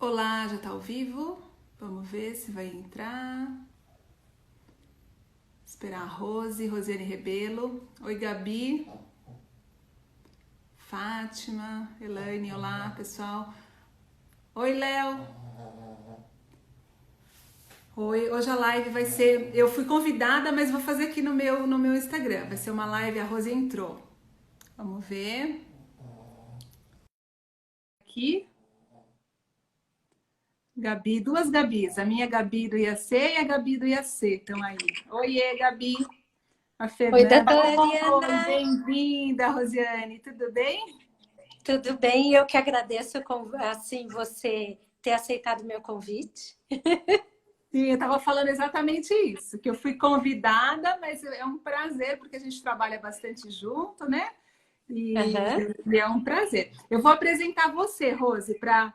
Olá, já tá ao vivo? Vamos ver se vai entrar. Esperar a Rosiane Rebelo. Oi, Gabi. Fátima, Elaine, olá, pessoal. Oi, Léo. Oi, hoje a live vai ser... Eu fui convidada, mas vou fazer aqui no meu Instagram. Vai ser uma live, a Rose entrou. Vamos ver. Aqui. Gabi, duas Gabis. A minha Gabi do IAC e a Gabi do IAC estão aí. Oiê, Gabi. A Oi, Fernanda. doutora Oi, Ariana. bem-vinda, Rosiane. Tudo bem? Tudo bem? Eu que agradeço assim, você ter aceitado o meu convite. Sim, eu estava falando exatamente isso, que eu fui convidada, mas é um prazer, porque a gente trabalha bastante junto, né? E, Aham, e é um prazer. Eu vou apresentar você, Rose, para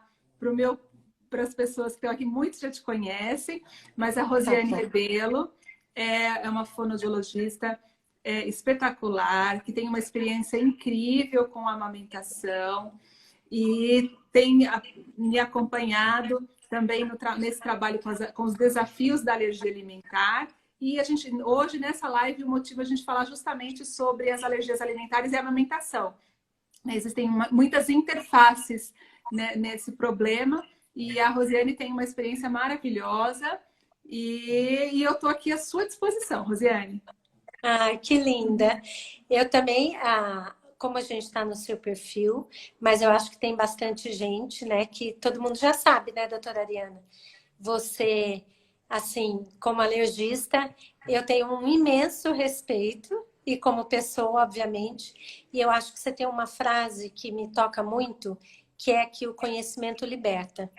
as pessoas que estão aqui, muitos já te conhecem, mas a tá Rosiane bom. Rebelo é uma fonoaudiologista espetacular, que tem uma experiência incrível com a amamentação e tem me acompanhado também nesse trabalho com os desafios da alergia alimentar. E a gente, hoje, nessa live, o motivo é a gente falar justamente sobre as alergias alimentares e a amamentação. Existem muitas interfaces, né, nesse problema, e a Rosiane tem uma experiência maravilhosa, e eu estou aqui à sua disposição, Rosiane. Ah, que linda. Eu também, como a gente está no seu perfil, mas eu acho que tem bastante gente, né, que todo mundo já sabe, né, doutora Ariana? Você, assim, como alergista, eu tenho um imenso respeito e como pessoa, obviamente, e eu acho que você tem uma frase que me toca muito, que é que o conhecimento liberta.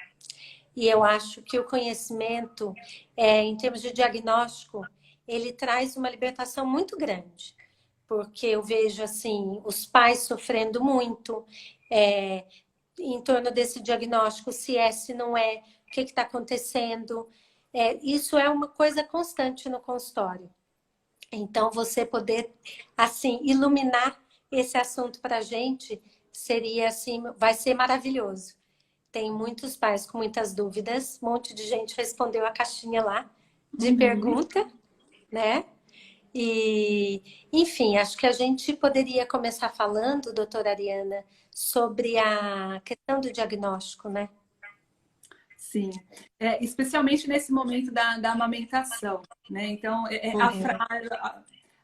E eu acho que o conhecimento, em termos de diagnóstico, ele traz uma libertação muito grande, porque eu vejo assim os pais sofrendo muito é, em torno desse diagnóstico, se é, se não é, o que está acontecendo. Isso é uma coisa constante no consultório. Então, você poder assim iluminar esse assunto para a gente seria assim, vai ser maravilhoso. Tem muitos pais com muitas dúvidas, um monte de gente respondeu a caixinha lá de Uhum. pergunta, né? E, enfim, acho que a gente poderia começar falando, doutora Ariana, sobre a questão do diagnóstico, né? Sim, especialmente nesse momento da amamentação, né? Então, a Uhum, frase,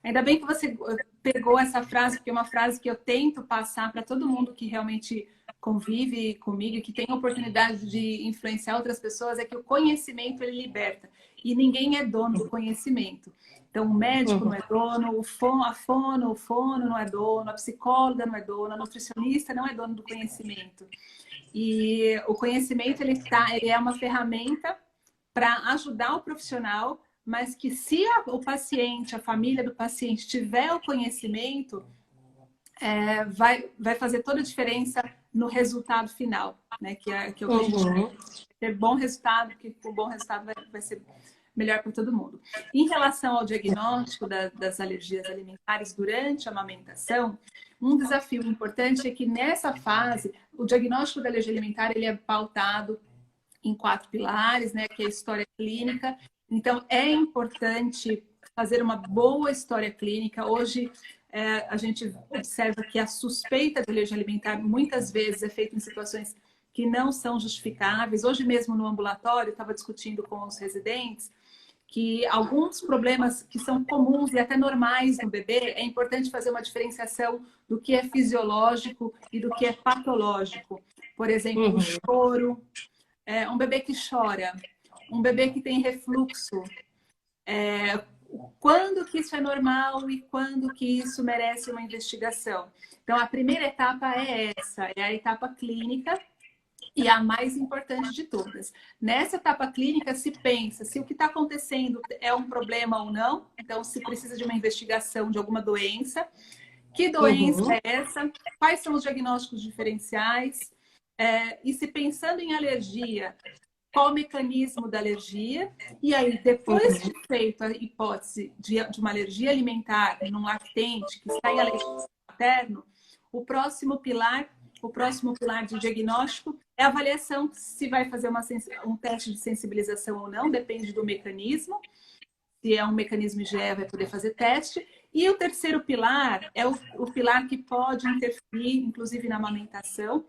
ainda bem que você pegou essa frase, porque é uma frase que eu tento passar para todo mundo que realmente convive comigo, que tem a oportunidade de influenciar outras pessoas, é que o conhecimento ele liberta e ninguém é dono do conhecimento. Então, o médico não uhum, é dono, o fono não é dono, a psicóloga não é dona, a nutricionista não é dono do conhecimento. E o conhecimento ele é uma ferramenta para ajudar o profissional, mas que se o paciente, a família do paciente tiver o conhecimento, vai fazer toda a diferença no resultado final, né? Que é o que a gente quer. uhum, Ter bom resultado, porque o bom resultado vai ser melhor para todo mundo. Em relação ao diagnóstico das alergias alimentares durante a amamentação, um desafio importante é que nessa fase, o diagnóstico da alergia alimentar ele é pautado em 4 pilares, né? Que é a história clínica. Então, é importante fazer uma boa história clínica. Hoje, a gente observa que a suspeita de alergia alimentar muitas vezes é feita em situações que não são justificáveis. Hoje mesmo no ambulatório, estava discutindo com os residentes que alguns problemas que são comuns e até normais no bebê, é importante fazer uma diferenciação do que é fisiológico e do que é patológico. Por exemplo, o uhum, choro, um bebê que chora, um bebê que tem refluxo, quando que isso é normal e quando que isso merece uma investigação. Então, a primeira etapa é essa, é a etapa clínica e a mais importante de todas. Nessa etapa clínica, se pensa se o que está acontecendo é um problema ou não, então se precisa de uma investigação de alguma doença, que doença uhum, é essa, quais são os diagnósticos diferenciais, e se pensando em alergia, qual o mecanismo da alergia, e aí, depois de uhum, feito a hipótese de uma alergia alimentar num lactente que está em aleitamento materno, o próximo pilar, o próximo pilar de diagnóstico é a avaliação se vai fazer um teste de sensibilização ou não, depende do mecanismo. Se é um mecanismo IgE, vai poder fazer teste. E o terceiro pilar é o pilar que pode interferir, inclusive na amamentação,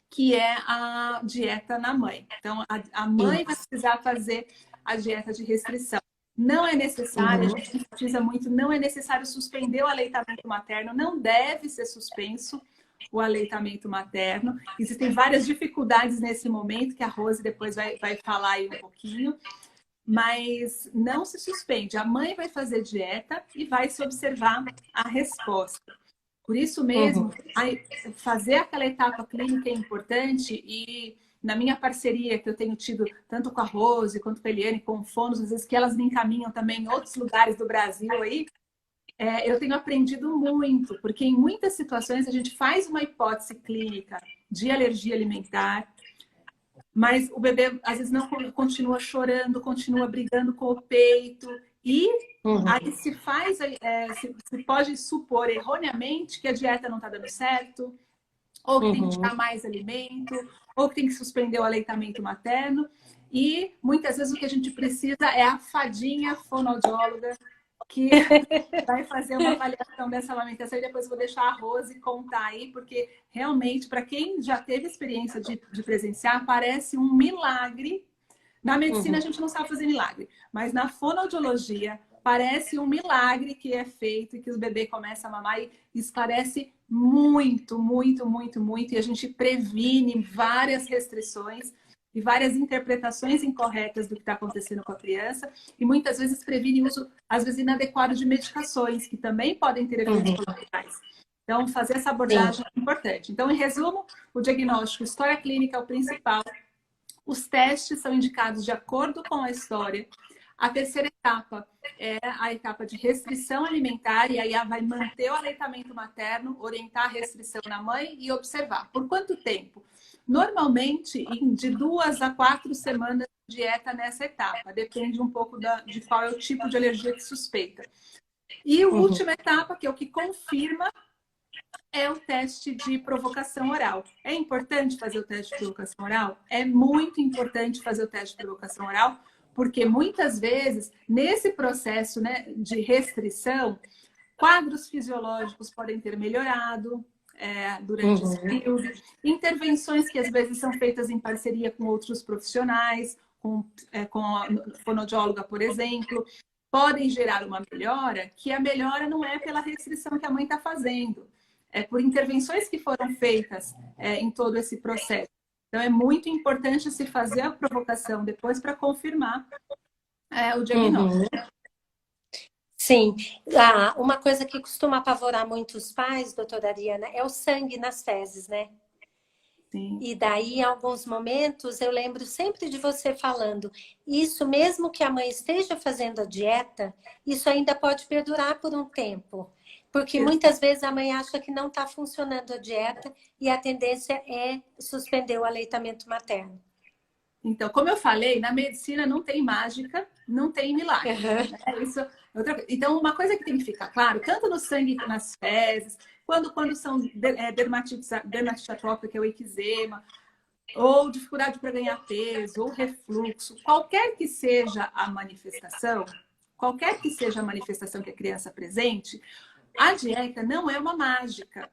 que é a dieta na mãe. Então, a mãe vai precisar fazer a dieta de restrição. Não é necessário, a gente enfatiza muito, não é necessário suspender o aleitamento materno, não deve ser suspenso o aleitamento materno. Existem várias dificuldades nesse momento, que a Rose depois vai falar aí um pouquinho, mas não se suspende. A mãe vai fazer dieta e vai se observar a resposta. Por isso mesmo, fazer aquela etapa clínica é importante e na minha parceria que eu tenho tido tanto com a Rose quanto com a Eliane, com o Fonos, às vezes que elas me encaminham também em outros lugares do Brasil aí, eu tenho aprendido muito, porque em muitas situações a gente faz uma hipótese clínica de alergia alimentar, mas o bebê às vezes não continua chorando, continua brigando com o peito e aí se pode supor erroneamente que a dieta não está dando certo, ou que tem que dar mais alimento, ou que tem que suspender o aleitamento materno. E muitas vezes o que a gente precisa é a fadinha fonoaudióloga que vai fazer uma avaliação dessa amamentação e depois eu vou deixar a Rose contar aí, porque realmente, para quem já teve experiência de presenciar, parece um milagre. Na medicina a gente não sabe fazer milagre, mas na fonoaudiologia parece um milagre que é feito e que o bebê começa a mamar e esclarece muito, muito, muito, muito. E a gente previne várias restrições e várias interpretações incorretas do que está acontecendo com a criança. E muitas vezes previne o uso, às vezes, inadequado de medicações, que também podem ter efeitos colaterais. Então, fazer essa abordagem é importante. Então, em resumo, o diagnóstico, história clínica é o principal. Os testes são indicados de acordo com a história. A terceira etapa é a etapa de restrição alimentar, e aí vai manter o aleitamento materno, orientar a restrição na mãe e observar. Por quanto tempo? Normalmente, de 2 a 4 semanas de dieta nessa etapa. Depende um pouco de qual é o tipo de alergia que suspeita. E a última etapa, que é o que confirma, é o teste de provocação oral. É importante fazer o teste de provocação oral? É muito importante fazer o teste de provocação oral, porque muitas vezes, nesse processo, né, de restrição, quadros fisiológicos podem ter melhorado durante esse período. Intervenções que às vezes são feitas em parceria com outros profissionais, com a fonoaudióloga, por exemplo, podem gerar uma melhora, que a melhora não é pela restrição que a mãe está fazendo, é por intervenções que foram feitas em todo esse processo. Então, é muito importante se fazer a provocação depois para confirmar o diagnóstico. Sim. Uma coisa que costuma apavorar muitos pais, doutora Ariana, é o sangue nas fezes, né? Sim. E daí, em alguns momentos, eu lembro sempre de você falando, isso mesmo que a mãe esteja fazendo a dieta, isso ainda pode perdurar por um tempo. Porque muitas vezes a mãe acha que não está funcionando a dieta e a tendência é suspender o aleitamento materno. Então, como eu falei, na medicina não tem mágica, não tem milagre. Isso é outra coisa. Então, uma coisa que tem que ficar claro, tanto no sangue quanto nas fezes, quando são dermatite atópica, que é o eczema, ou dificuldade para ganhar peso, ou refluxo, qualquer que seja a manifestação que a criança apresente, a dieta não é uma mágica.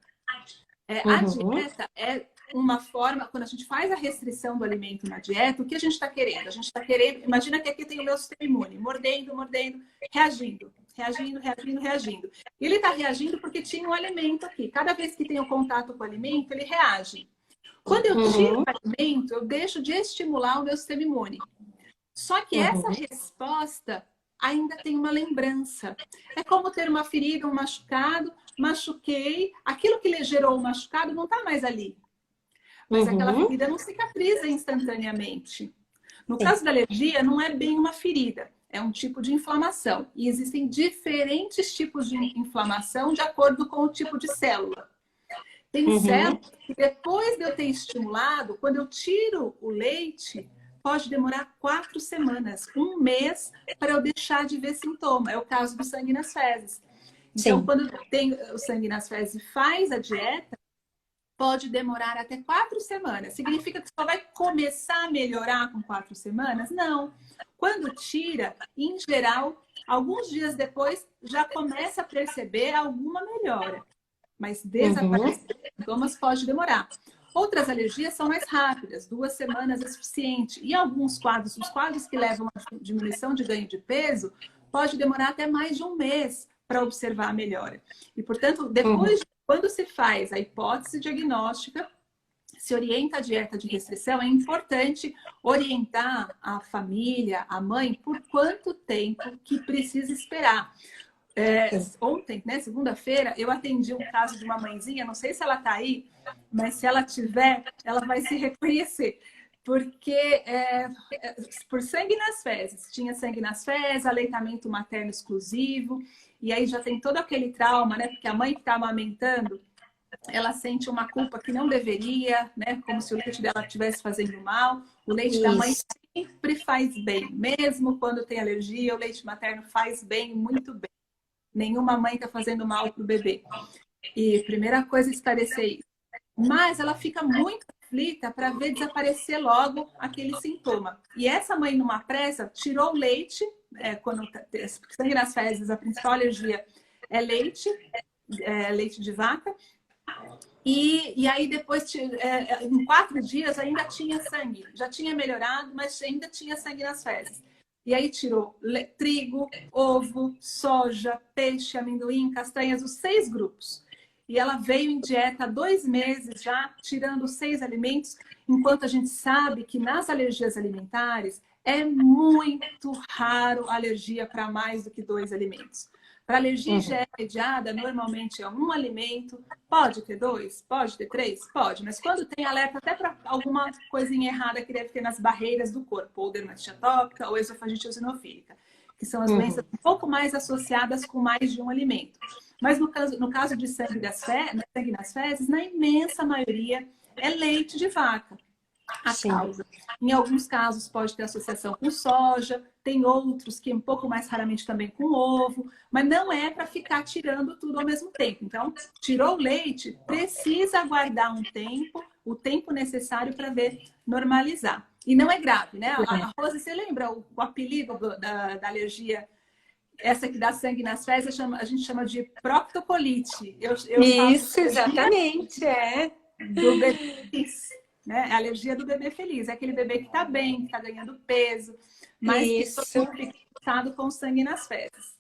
A dieta é uma forma, quando a gente faz a restrição do alimento na dieta, o que a gente está querendo? A gente está querendo, imagina que aqui tem o meu sistema imune, mordendo, reagindo. Ele está reagindo porque tinha um alimento aqui. Cada vez que tem o contato com o alimento, ele reage. Quando eu tiro o alimento, eu deixo de estimular o meu sistema imune. Só que essa resposta ainda tem uma lembrança. É como ter uma ferida, um machucado, machuquei, aquilo que lhe gerou o machucado não está mais ali. Mas aquela ferida não cicatriza instantaneamente. No caso da alergia, não é bem uma ferida, é um tipo de inflamação. E existem diferentes tipos de inflamação de acordo com o tipo de célula. Tem células que depois de eu ter estimulado, quando eu tiro o leite, pode demorar 4 semanas, 1 mês, para eu deixar de ver sintoma. É o caso do sangue nas fezes. Então, quando tem o sangue nas fezes e faz a dieta, pode demorar até 4 semanas. Significa que só vai começar a melhorar com 4 semanas? Não. Quando tira, em geral, alguns dias depois já começa a perceber alguma melhora. Mas desaparecer os sintomas pode demorar. Outras alergias são mais rápidas, 2 semanas é suficiente. E alguns quadros, os quadros que levam a diminuição de ganho de peso, pode demorar até mais de 1 mês para observar a melhora. E, portanto, depois, quando se faz a hipótese diagnóstica, se orienta a dieta de restrição, é importante orientar a família, a mãe, por quanto tempo que precisa esperar. Ontem, né, segunda-feira, eu atendi um caso de uma mãezinha, não sei se ela está aí, mas se ela tiver, ela vai se reconhecer. Porque por sangue nas fezes, tinha sangue nas fezes, aleitamento materno exclusivo, e aí já tem todo aquele trauma, né? Porque a mãe que está amamentando, ela sente uma culpa que não deveria, né? Como se o leite dela estivesse fazendo mal. O leite da mãe sempre faz bem, mesmo quando tem alergia, o leite materno faz bem, muito bem. Nenhuma mãe está fazendo mal para o bebê. E primeira coisa, esclarecer isso. Mas ela fica muito aflita para ver desaparecer logo aquele sintoma. E essa mãe, numa pressa, tirou o leite, quando sangue nas fezes, a principal alergia é leite, leite de vaca. E aí depois, em 4 dias, ainda tinha sangue. Já tinha melhorado, mas ainda tinha sangue nas fezes. E aí tirou trigo, ovo, soja, peixe, amendoim, castanhas, os 6 grupos. E ela veio em dieta há 2 meses já, tirando os 6 alimentos, enquanto a gente sabe que nas alergias alimentares é muito raro alergia para mais do que 2 alimentos. Para alergia intermediada, normalmente é 1 alimento. Pode ter 2? Pode ter 3? Pode. Mas quando tem alerta até para alguma coisinha errada que deve ter nas barreiras do corpo, ou dermatite atópica ou esofagite eosinofílica, que são as doenças um pouco mais associadas com mais de um alimento. Mas no caso de sangue nas fezes, na imensa maioria é leite de vaca. A causa. Em alguns casos pode ter associação com soja, tem outros que um pouco mais raramente também com ovo, mas não é para ficar tirando tudo ao mesmo tempo. Então, tirou o leite, precisa aguardar um tempo, o tempo necessário para ver normalizar. E não é grave, né? A Rose, você lembra o apelido da alergia? Essa que dá sangue nas fezes, a gente chama de proctocolite. Isso, exatamente, do bebê feliz, né? A alergia do bebê feliz. É aquele bebê que está bem, que está ganhando peso, mas que fica infectado com sangue nas fezes.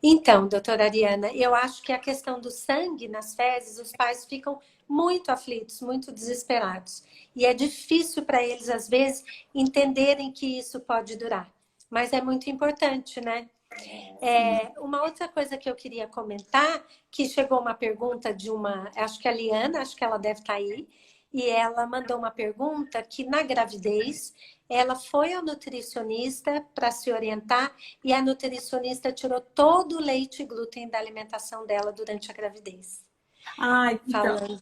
Então, doutora Ariana, eu acho que a questão do sangue nas fezes, os pais ficam muito aflitos, muito desesperados. E é difícil para eles, às vezes, entenderem que isso pode durar. Mas é muito importante, né? Uma outra coisa que eu queria comentar, que chegou uma pergunta de acho que a Liana, acho que ela deve estar aí, e ela mandou uma pergunta que na gravidez ela foi ao nutricionista para se orientar e a nutricionista tirou todo o leite e glúten da alimentação dela durante a gravidez. Então.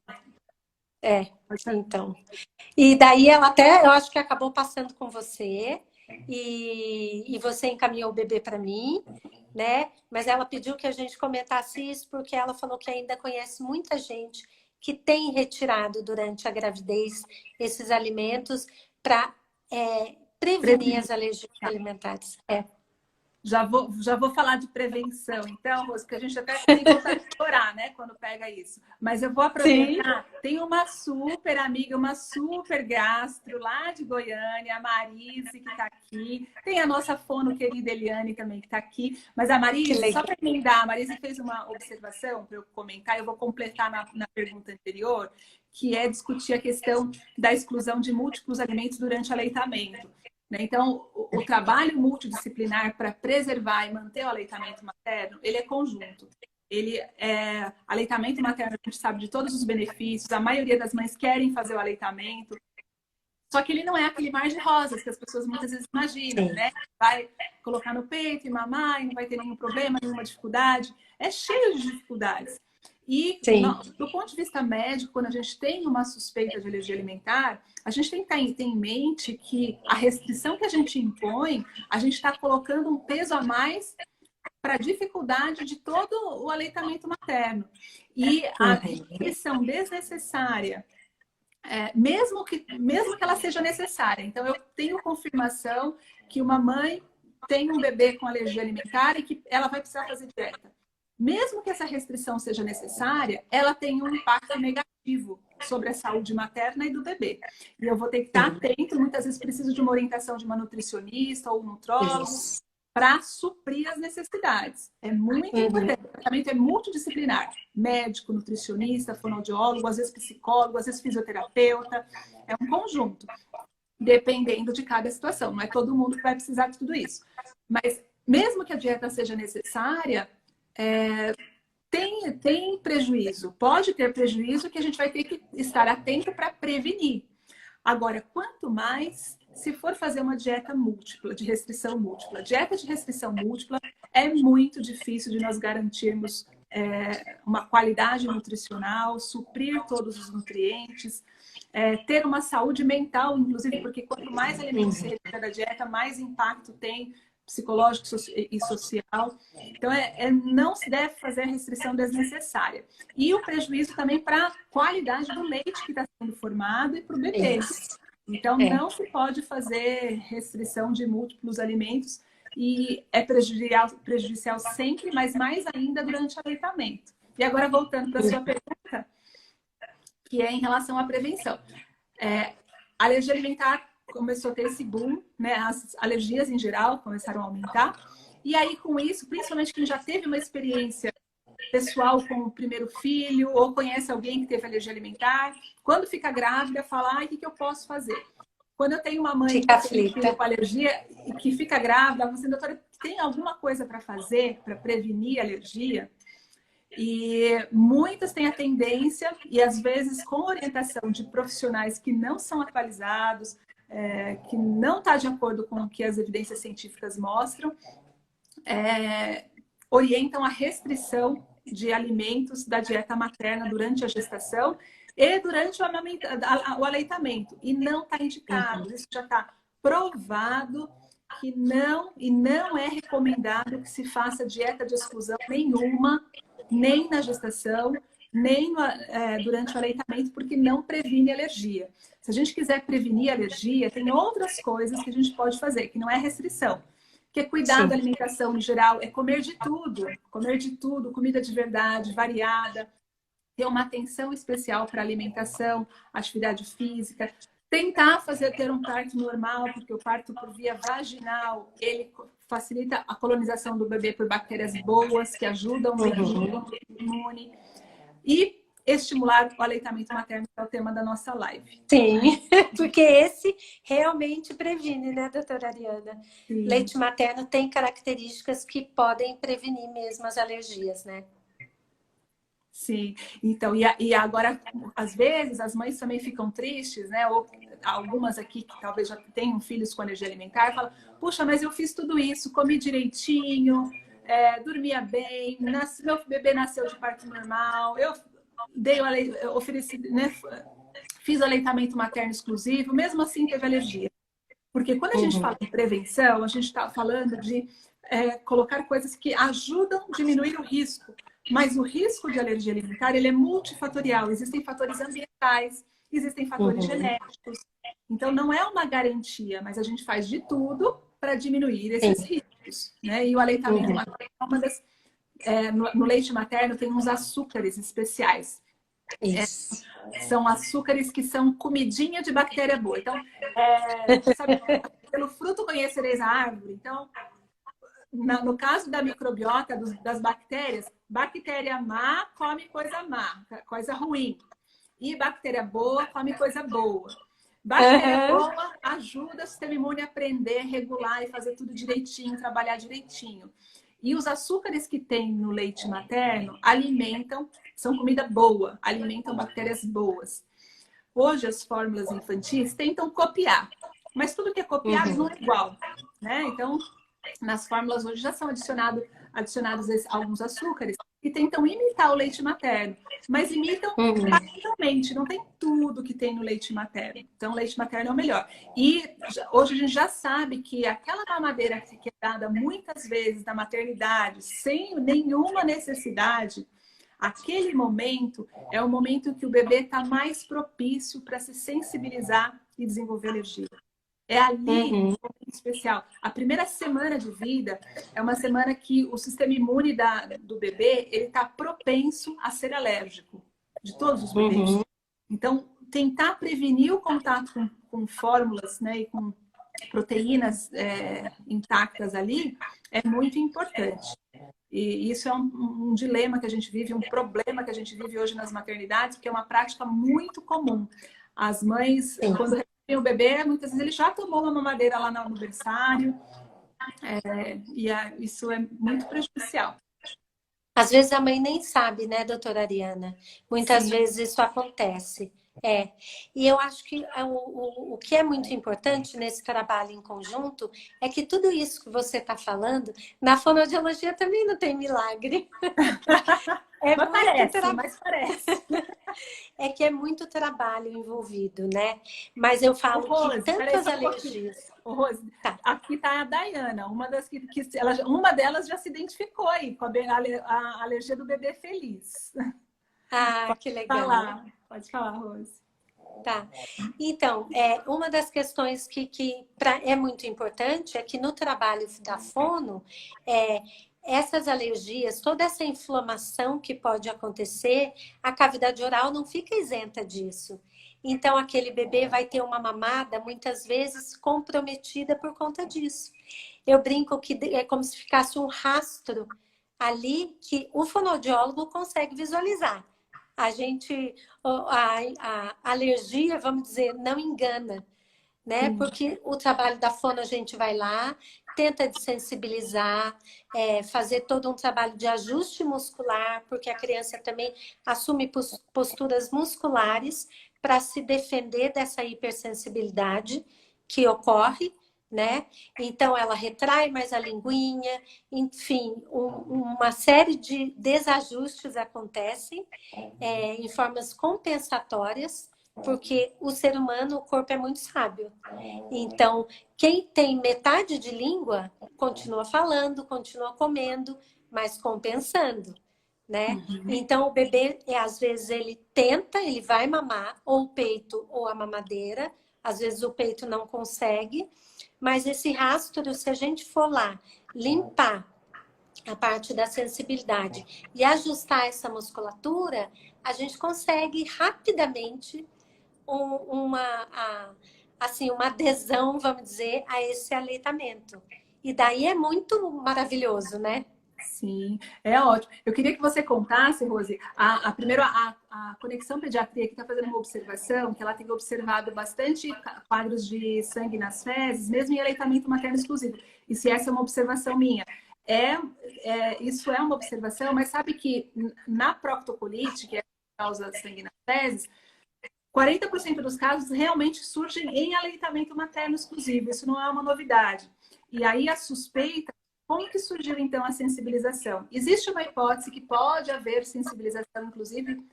Então. E daí ela até, eu acho que acabou passando com você e você encaminhou o bebê para mim, né? Mas ela pediu que a gente comentasse isso porque ela falou que ainda conhece muita gente que tem retirado durante a gravidez esses alimentos para prevenir as alergias alimentares. Já vou falar de prevenção, então, Rose, porque a gente até tem vontade de chorar, né, quando pega isso. Mas eu vou aproveitar. Sim. Tem uma super amiga, uma super gastro lá de Goiânia, a Marise, que está aqui. Tem a nossa fono querida Eliane também, que está aqui. Mas a Marise, só para emendar, a Marise fez uma observação para eu comentar, eu vou completar na pergunta anterior, que é discutir a questão da exclusão de múltiplos alimentos durante o aleitamento. Então, o trabalho multidisciplinar para preservar e manter o aleitamento materno, ele é conjunto. Aleitamento materno, a gente sabe de todos os benefícios, a maioria das mães querem fazer o aleitamento, só que ele não é aquele mar de rosas que as pessoas muitas vezes imaginam, né? Vai colocar no peito e mamar e não vai ter nenhum problema, nenhuma dificuldade. É cheio de dificuldades. E, do ponto de vista médico, quando a gente tem uma suspeita de alergia alimentar, a gente tem que ter em mente que a restrição que a gente impõe, a gente está colocando um peso a mais para a dificuldade de todo o aleitamento materno. E a restrição desnecessária, mesmo que ela seja necessária. Então, eu tenho confirmação que uma mãe tem um bebê com alergia alimentar e que ela vai precisar fazer dieta. Mesmo que essa restrição seja necessária, ela tem um impacto negativo sobre a saúde materna e do bebê. E eu vou ter que estar atento, muitas vezes preciso de uma orientação de uma nutricionista ou nutrólogo para suprir as necessidades. É muito importante. O tratamento é multidisciplinar. Médico, nutricionista, fonoaudiólogo, às vezes psicólogo, às vezes fisioterapeuta. É um conjunto, dependendo de cada situação. Não é todo mundo que vai precisar de tudo isso. Mas mesmo que a dieta seja necessária, tem prejuízo. Pode ter prejuízo que a gente vai ter que estar atento para prevenir. Agora, quanto mais se for fazer uma dieta múltipla, de restrição múltipla. Dieta de restrição múltipla é muito difícil de nós garantirmos uma qualidade nutricional, suprir todos os nutrientes, ter uma saúde mental, inclusive, porque quanto mais alimentos se retira da dieta, mais impacto tem psicológico e social. Então, não se deve fazer restrição desnecessária. E o prejuízo também para a qualidade do leite que está sendo formado e para o bebê. Então, não se pode fazer restrição de múltiplos alimentos e é prejudicial sempre, mas mais ainda durante o aleitamento. E agora, voltando para a sua pergunta, que é em relação à prevenção. A alergia alimentar começou a ter esse boom, né? As alergias em geral começaram a aumentar. E aí, com isso, principalmente quem já teve uma experiência pessoal com o primeiro filho, ou conhece alguém que teve alergia alimentar, quando fica grávida, fala, o que eu posso fazer? Quando eu tenho uma mãe que tem filho com alergia e que fica grávida, ela fala assim, doutora, tem alguma coisa para fazer para prevenir a alergia? E muitas têm a tendência, e às vezes com orientação de profissionais que não são atualizados, que não está de acordo com o que as evidências científicas mostram, orientam a restrição de alimentos da dieta materna durante a gestação e durante o aleitamento. E não está indicado, isso já está provado que não é recomendado que se faça dieta de exclusão nenhuma, nem na gestação, nem durante o aleitamento, porque não previne alergia. Se a gente quiser prevenir alergia, tem outras coisas que a gente pode fazer, que não é restrição. Que é cuidar da alimentação no geral, é comer de tudo, comida de verdade, variada, ter uma atenção especial para a alimentação, atividade física, tentar ter um parto normal, porque o parto por via vaginal, ele facilita a colonização do bebê por bactérias boas, que ajudam o equilíbrio imune, e estimular o aleitamento materno, que é o tema da nossa live. Sim, porque esse realmente previne, né, doutora Ariana? Sim. Leite materno tem características que podem prevenir mesmo as alergias, né? Sim, então, e agora, às vezes, as mães também ficam tristes, né? Ou algumas aqui que talvez já tenham filhos com alergia alimentar, falam, puxa, mas eu fiz tudo isso, comi direitinho, dormia bem, meu bebê nasceu de parto normal, eu ofereci, né? Fiz aleitamento materno exclusivo, mesmo assim teve alergia. Porque quando a gente fala em prevenção, a gente está falando de colocar coisas que ajudam a diminuir o risco. Mas o risco de alergia alimentar, ele é multifatorial. Existem fatores ambientais, existem fatores genéticos. Então, não é uma garantia, mas a gente faz de tudo para diminuir esses riscos. Né? E o aleitamento materno é uma das... no leite materno tem uns açúcares especiais. São açúcares que são comidinha de bactéria boa. Então, sabe, pelo fruto conhecereis a árvore. Então, no caso da microbiota, das bactérias, bactéria má come coisa má, coisa ruim. E bactéria boa come coisa boa. Bactéria boa ajuda o sistema imune a aprender, regular e fazer tudo direitinho, trabalhar direitinho. E os açúcares que tem no leite materno são comida boa, alimentam bactérias boas. Hoje as fórmulas infantis tentam copiar, mas tudo que é copiado não é igual, né? Então, nas fórmulas hoje já são adicionados alguns açúcares que tentam imitar o leite materno, mas imitam parcialmente, não tem tudo que tem no leite materno. Então, o leite materno é o melhor. E hoje a gente já sabe que aquela mamadeira que é dada muitas vezes na maternidade, sem nenhuma necessidade, aquele momento é o momento que o bebê está mais propício para se sensibilizar e desenvolver alergia. É ali um momento especial. A primeira semana de vida é uma semana que o sistema imune do bebê ele está propenso a ser alérgico, de todos os bebês. Então, tentar prevenir o contato com fórmulas, né, e com proteínas intactas ali é muito importante. E isso é um dilema que a gente vive, um problema que a gente vive hoje nas maternidades, porque é uma prática muito comum. As mães, quando recebem o bebê, muitas vezes ele já tomou uma mamadeira lá no berçário, isso é muito prejudicial. Às vezes a mãe nem sabe, né, doutora Ariana? Muitas vezes isso acontece. E eu acho que o que é muito importante nesse trabalho em conjunto é que tudo isso que você está falando, na fonoaudiologia também não tem milagre. Mas parece. É que é muito trabalho envolvido, né? Mas eu falo Rose, que tantas alergias... Rose, aqui está a Dayana, uma delas já se identificou aí com a alergia do bebê feliz. Que legal. Pode falar, Rose. Tá. Então, uma das questões que é muito importante é que no trabalho da fono, essas alergias, toda essa inflamação que pode acontecer, a cavidade oral não fica isenta disso. Então, aquele bebê vai ter uma mamada, muitas vezes, comprometida por conta disso. Eu brinco que é como se ficasse um rastro ali que o fonoaudiólogo consegue visualizar. A alergia, vamos dizer, não engana, né? Porque o trabalho da fono a gente vai lá, tenta desensibilizar, fazer todo um trabalho de ajuste muscular, porque a criança também assume posturas musculares para se defender dessa hipersensibilidade que ocorre, né? Então, ela retrai mais a linguinha, enfim, uma série de desajustes acontecem em formas compensatórias, porque o ser humano, o corpo é muito sábio. Então, quem tem metade de língua, continua falando, continua comendo, mas compensando, né? Então, o bebê, às vezes, ele vai mamar, ou o peito ou a mamadeira, às vezes o peito não consegue, mas esse rastro, se a gente for lá limpar a parte da sensibilidade e ajustar essa musculatura, a gente consegue rapidamente uma adesão, vamos dizer, a esse aleitamento. E daí é muito maravilhoso, né? Sim, é ótimo. Eu queria que você contasse, Rose, primeiro a Conexão Pediatria que está fazendo uma observação, que ela tem observado bastante quadros de sangue nas fezes, mesmo em aleitamento materno exclusivo. E se essa é uma observação minha. Isso é uma observação, mas sabe que na proctocolite, que é a causa sangue nas fezes, 40% dos casos realmente surgem em aleitamento materno exclusivo. Isso não é uma novidade. E aí a suspeita, como que surgiu então a sensibilização? Existe uma hipótese que pode haver sensibilização, inclusive,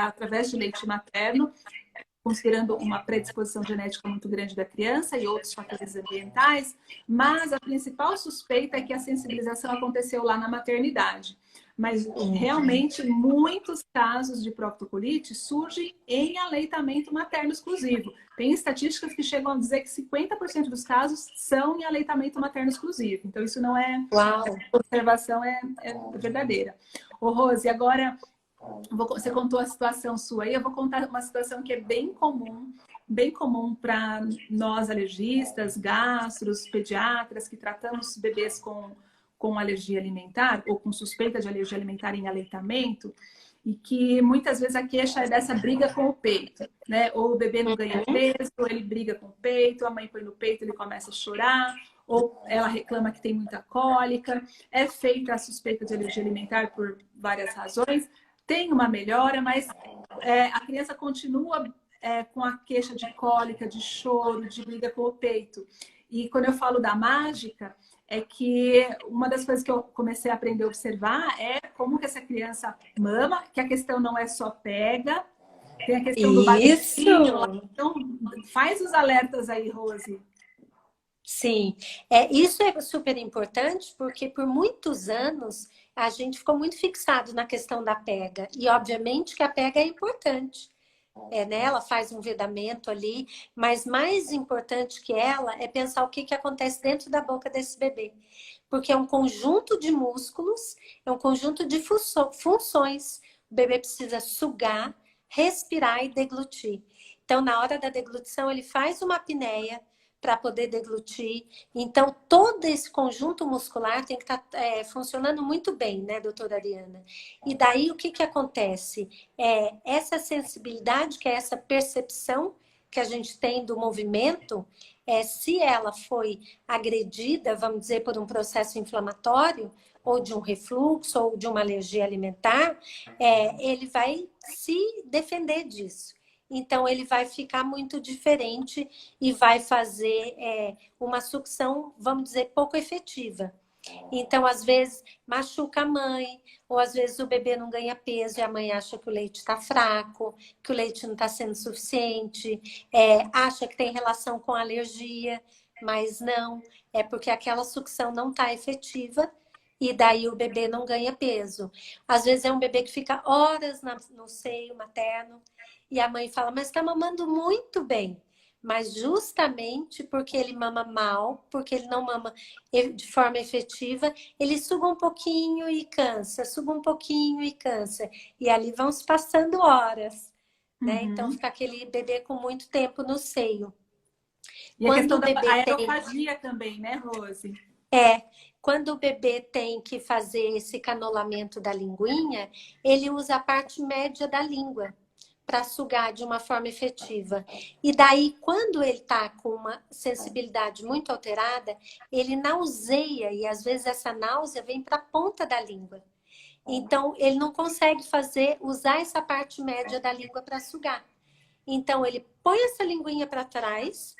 através de leite materno, considerando uma predisposição genética muito grande da criança e outros fatores ambientais, mas a principal suspeita é que a sensibilização aconteceu lá na maternidade. Mas realmente muitos casos de proctocolite surgem em aleitamento materno exclusivo. Tem estatísticas que chegam a dizer que 50% dos casos são em aleitamento materno exclusivo. Então isso não é... Uau. A observação é verdadeira. Ô Rose, agora você contou a situação sua aí, eu vou contar uma situação que é bem comum para nós alergistas, gastros, pediatras que tratamos bebês com alergia alimentar ou com suspeita de alergia alimentar em aleitamento, e que muitas vezes a queixa é dessa briga com o peito, né? Ou o bebê não ganha peso, ou ele briga com o peito, a mãe põe no peito, ele começa a chorar, ou ela reclama que tem muita cólica, é feita a suspeita de alergia alimentar por várias razões, tem uma melhora, mas a criança continua com a queixa de cólica, de choro, de briga com o peito. E quando eu falo da mágica, é que uma das coisas que eu comecei a aprender a observar é como que essa criança mama, que a questão não é só pega, Tem a questão do barulhinho lá. Isso! Então, faz os alertas aí, Rose. Sim, isso é super importante porque por muitos anos a gente ficou muito fixado na questão da pega. E obviamente que a pega é importante. Né? Ela faz um vedamento ali, mas mais importante que ela é pensar o que, que acontece dentro da boca desse bebê. Porque é um conjunto de músculos, é um conjunto de funções. O bebê precisa sugar, respirar e deglutir. Então, na hora da deglutição, ele faz uma apneia para poder deglutir. Então, todo esse conjunto muscular tem que estar funcionando muito bem, né, doutora Ariana? E daí, o que, que acontece? Essa sensibilidade, que é essa percepção que a gente tem do movimento, se ela foi agredida, vamos dizer, por um processo inflamatório, ou de um refluxo, ou de uma alergia alimentar, ele vai se defender disso. Então, ele vai ficar muito diferente e vai fazer uma sucção, vamos dizer, pouco efetiva. Então, às vezes, machuca a mãe, ou às vezes o bebê não ganha peso e a mãe acha que o leite está fraco, que o leite não está sendo suficiente, acha que tem relação com alergia, mas não, é porque aquela sucção não está efetiva e daí o bebê não ganha peso. Às vezes é um bebê que fica horas no seio materno, e a mãe fala, mas está mamando muito bem. Mas justamente porque ele mama mal, porque ele não mama de forma efetiva, ele suga um pouquinho e cansa, suga um pouquinho e cansa. E ali vão se passando horas, né? Então fica aquele bebê com muito tempo no seio. E a questão da aerofagia também, né, Rose? Quando o bebê tem que fazer esse canolamento da linguinha, ele usa a parte média da língua para sugar de uma forma efetiva. E daí, quando ele está com uma sensibilidade muito alterada, ele nauseia, e às vezes essa náusea vem para a ponta da língua. Então, ele não consegue usar essa parte média da língua para sugar. Então, ele põe essa linguinha para trás,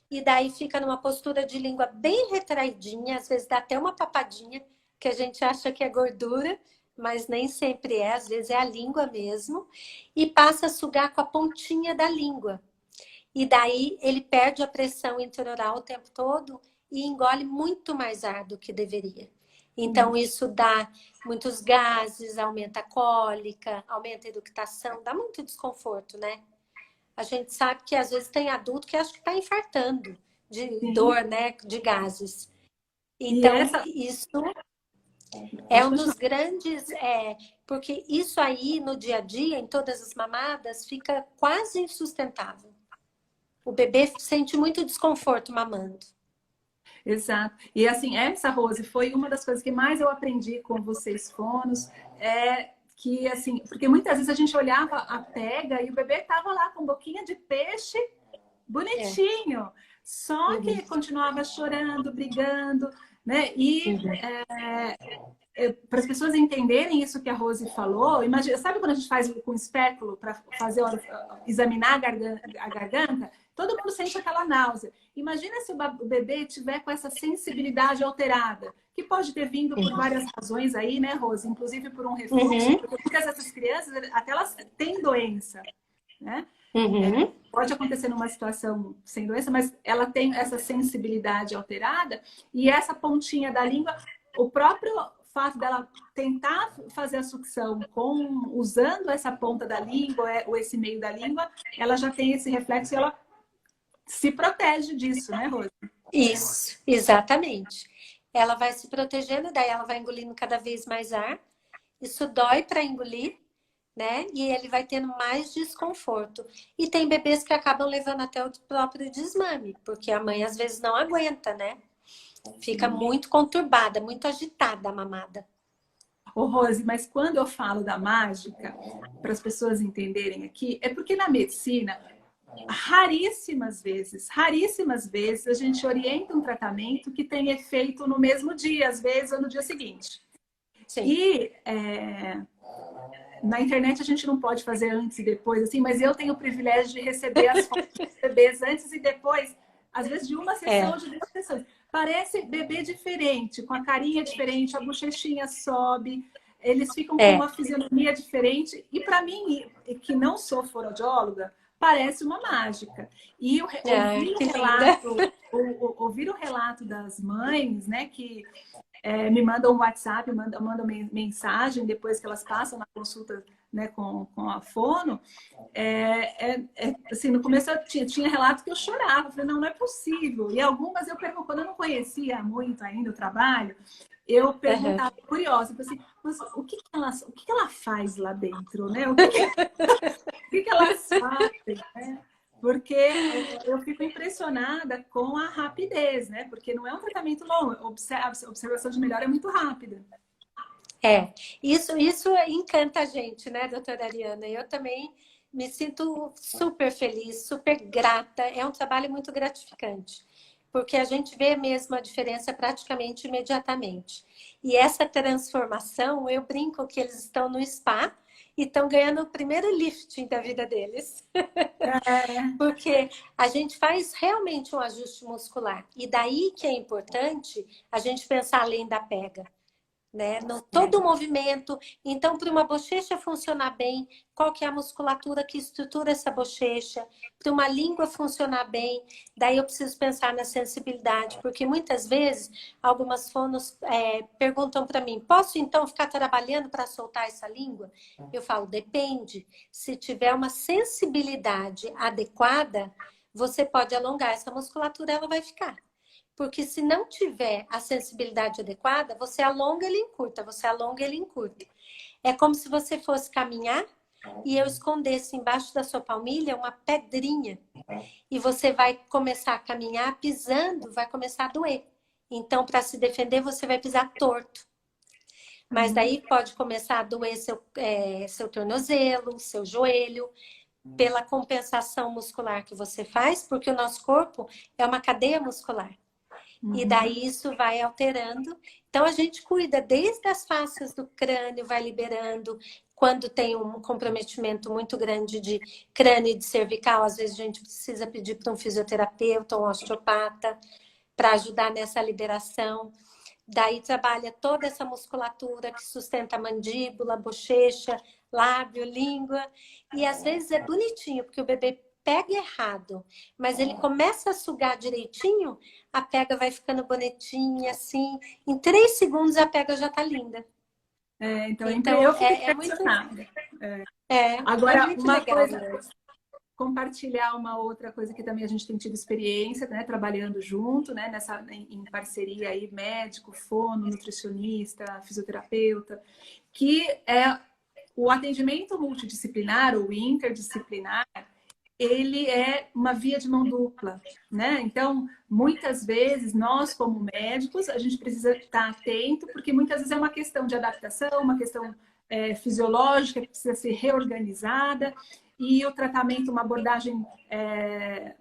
e daí fica numa postura de língua bem retraidinha, às vezes dá até uma papadinha, que a gente acha que é gordura, mas nem sempre é, às vezes é a língua mesmo, e passa a sugar com a pontinha da língua. E daí ele perde a pressão interoral o tempo todo e engole muito mais ar do que deveria. Então isso dá muitos gases, aumenta a cólica, aumenta a eructação, dá muito desconforto, né? A gente sabe que às vezes tem adulto que acha que está infartando de dor, né, de gases. Então isso é um dos grandes, porque isso aí no dia a dia, em todas as mamadas, fica quase insustentável. O bebê sente muito desconforto mamando. Exato. E assim, essa, Rose, foi uma das coisas que mais eu aprendi com vocês fonos, que assim, porque muitas vezes a gente olhava a pega e o bebê tava lá com boquinha de peixe, bonitinho, só que continuava chorando, brigando, né? E para as pessoas entenderem isso que a Rose falou, imagina, sabe quando a gente faz com espéculo para fazer examinar a garganta? Todo mundo sente aquela náusea. Imagina se o bebê tiver com essa sensibilidade alterada, que pode ter vindo por várias razões aí, né, Rose? Inclusive por um refluxo, porque muitas dessas crianças, até elas têm doença, né? Pode acontecer numa situação sem doença, mas ela tem essa sensibilidade alterada e essa pontinha da língua, o próprio fato dela tentar fazer a sucção usando essa ponta da língua, ou esse meio da língua, ela já tem esse reflexo e ela se protege disso, né, Rose? Isso, exatamente. Ela vai se protegendo, daí ela vai engolindo cada vez mais ar. Isso dói para engolir, né? E ele vai tendo mais desconforto. E tem bebês que acabam levando até o próprio desmame, porque a mãe às vezes não aguenta, né? Fica muito conturbada, muito agitada a mamada. Ô, Rose, mas quando eu falo da mágica, para as pessoas entenderem aqui, é porque na medicina, raríssimas vezes, a gente orienta um tratamento que tem efeito no mesmo dia, às vezes, ou no dia seguinte. Sim. E na internet a gente não pode fazer antes e depois, assim, mas eu tenho o privilégio de receber as fotos dos bebês antes e depois, às vezes de uma sessão ou de 2 sessões. Parece bebê diferente, com a carinha diferente, a bochechinha sobe, eles ficam com uma fisionomia diferente. E para mim, que não sou fonoaudióloga, parece uma mágica. E ouvir o relato das mães, né, que me mandam um WhatsApp, mandam mensagem depois que elas passam na consulta, né, com a fono. Assim, no começo eu tinha relato que eu chorava. Eu falei, não é possível. E algumas eu pergunto, quando eu não conhecia muito ainda o trabalho, eu perguntava, curiosa, assim, mas o que ela faz lá dentro, né? O que elas fazem, né? Porque eu fico impressionada com a rapidez, né? Porque não é um tratamento longo, a observação de melhora é muito rápida. Isso encanta a gente, né, doutora Ariana? Eu também me sinto super feliz, super grata. É um trabalho muito gratificante, porque a gente vê mesmo a diferença praticamente imediatamente. E essa transformação, eu brinco que eles estão no spa e estão ganhando o primeiro lifting da vida deles. Porque a gente faz realmente um ajuste muscular. E daí que é importante a gente pensar além da pega. Né? Todo o movimento. Então, para uma bochecha funcionar bem, qual que é a musculatura que estrutura essa bochecha? Para uma língua funcionar bem, daí eu preciso pensar na sensibilidade, porque muitas vezes algumas fonos perguntam para mim, posso então ficar trabalhando para soltar essa língua? Eu falo, depende. Se tiver uma sensibilidade adequada, você pode alongar essa musculatura, ela vai ficar. Porque se não tiver a sensibilidade adequada, você alonga, ele encurta, você alonga, ele encurta. É como se você fosse caminhar e eu escondesse embaixo da sua palmilha uma pedrinha. E você vai começar a caminhar pisando, vai começar a doer. Então, para se defender, você vai pisar torto. Mas daí pode começar a doer seu tornozelo, seu joelho, pela compensação muscular que você faz, porque o nosso corpo é uma cadeia muscular. E daí isso vai alterando. Então a gente cuida desde as faces do crânio, vai liberando. Quando tem um comprometimento muito grande de crânio e de cervical, às vezes a gente precisa pedir para um fisioterapeuta, um osteopata, para ajudar nessa liberação. Daí trabalha toda essa musculatura que sustenta a mandíbula, bochecha, lábio, língua. E às vezes é bonitinho, porque o bebê pega errado, mas ele começa a sugar direitinho, a pega vai ficando bonitinha, assim. Em 3 segundos a pega já tá linda. Então eu fico impressionada. Agora, muito uma legal, coisa, compartilhar uma outra coisa que também a gente tem tido experiência, né, trabalhando junto, né, em parceria aí, médico, fono, nutricionista, fisioterapeuta, que é o atendimento multidisciplinar ou interdisciplinar, ele é uma via de mão dupla, né? Então, muitas vezes, nós como médicos, a gente precisa estar atento, porque muitas vezes é uma questão de adaptação, uma questão fisiológica que precisa ser reorganizada, e o tratamento, uma abordagem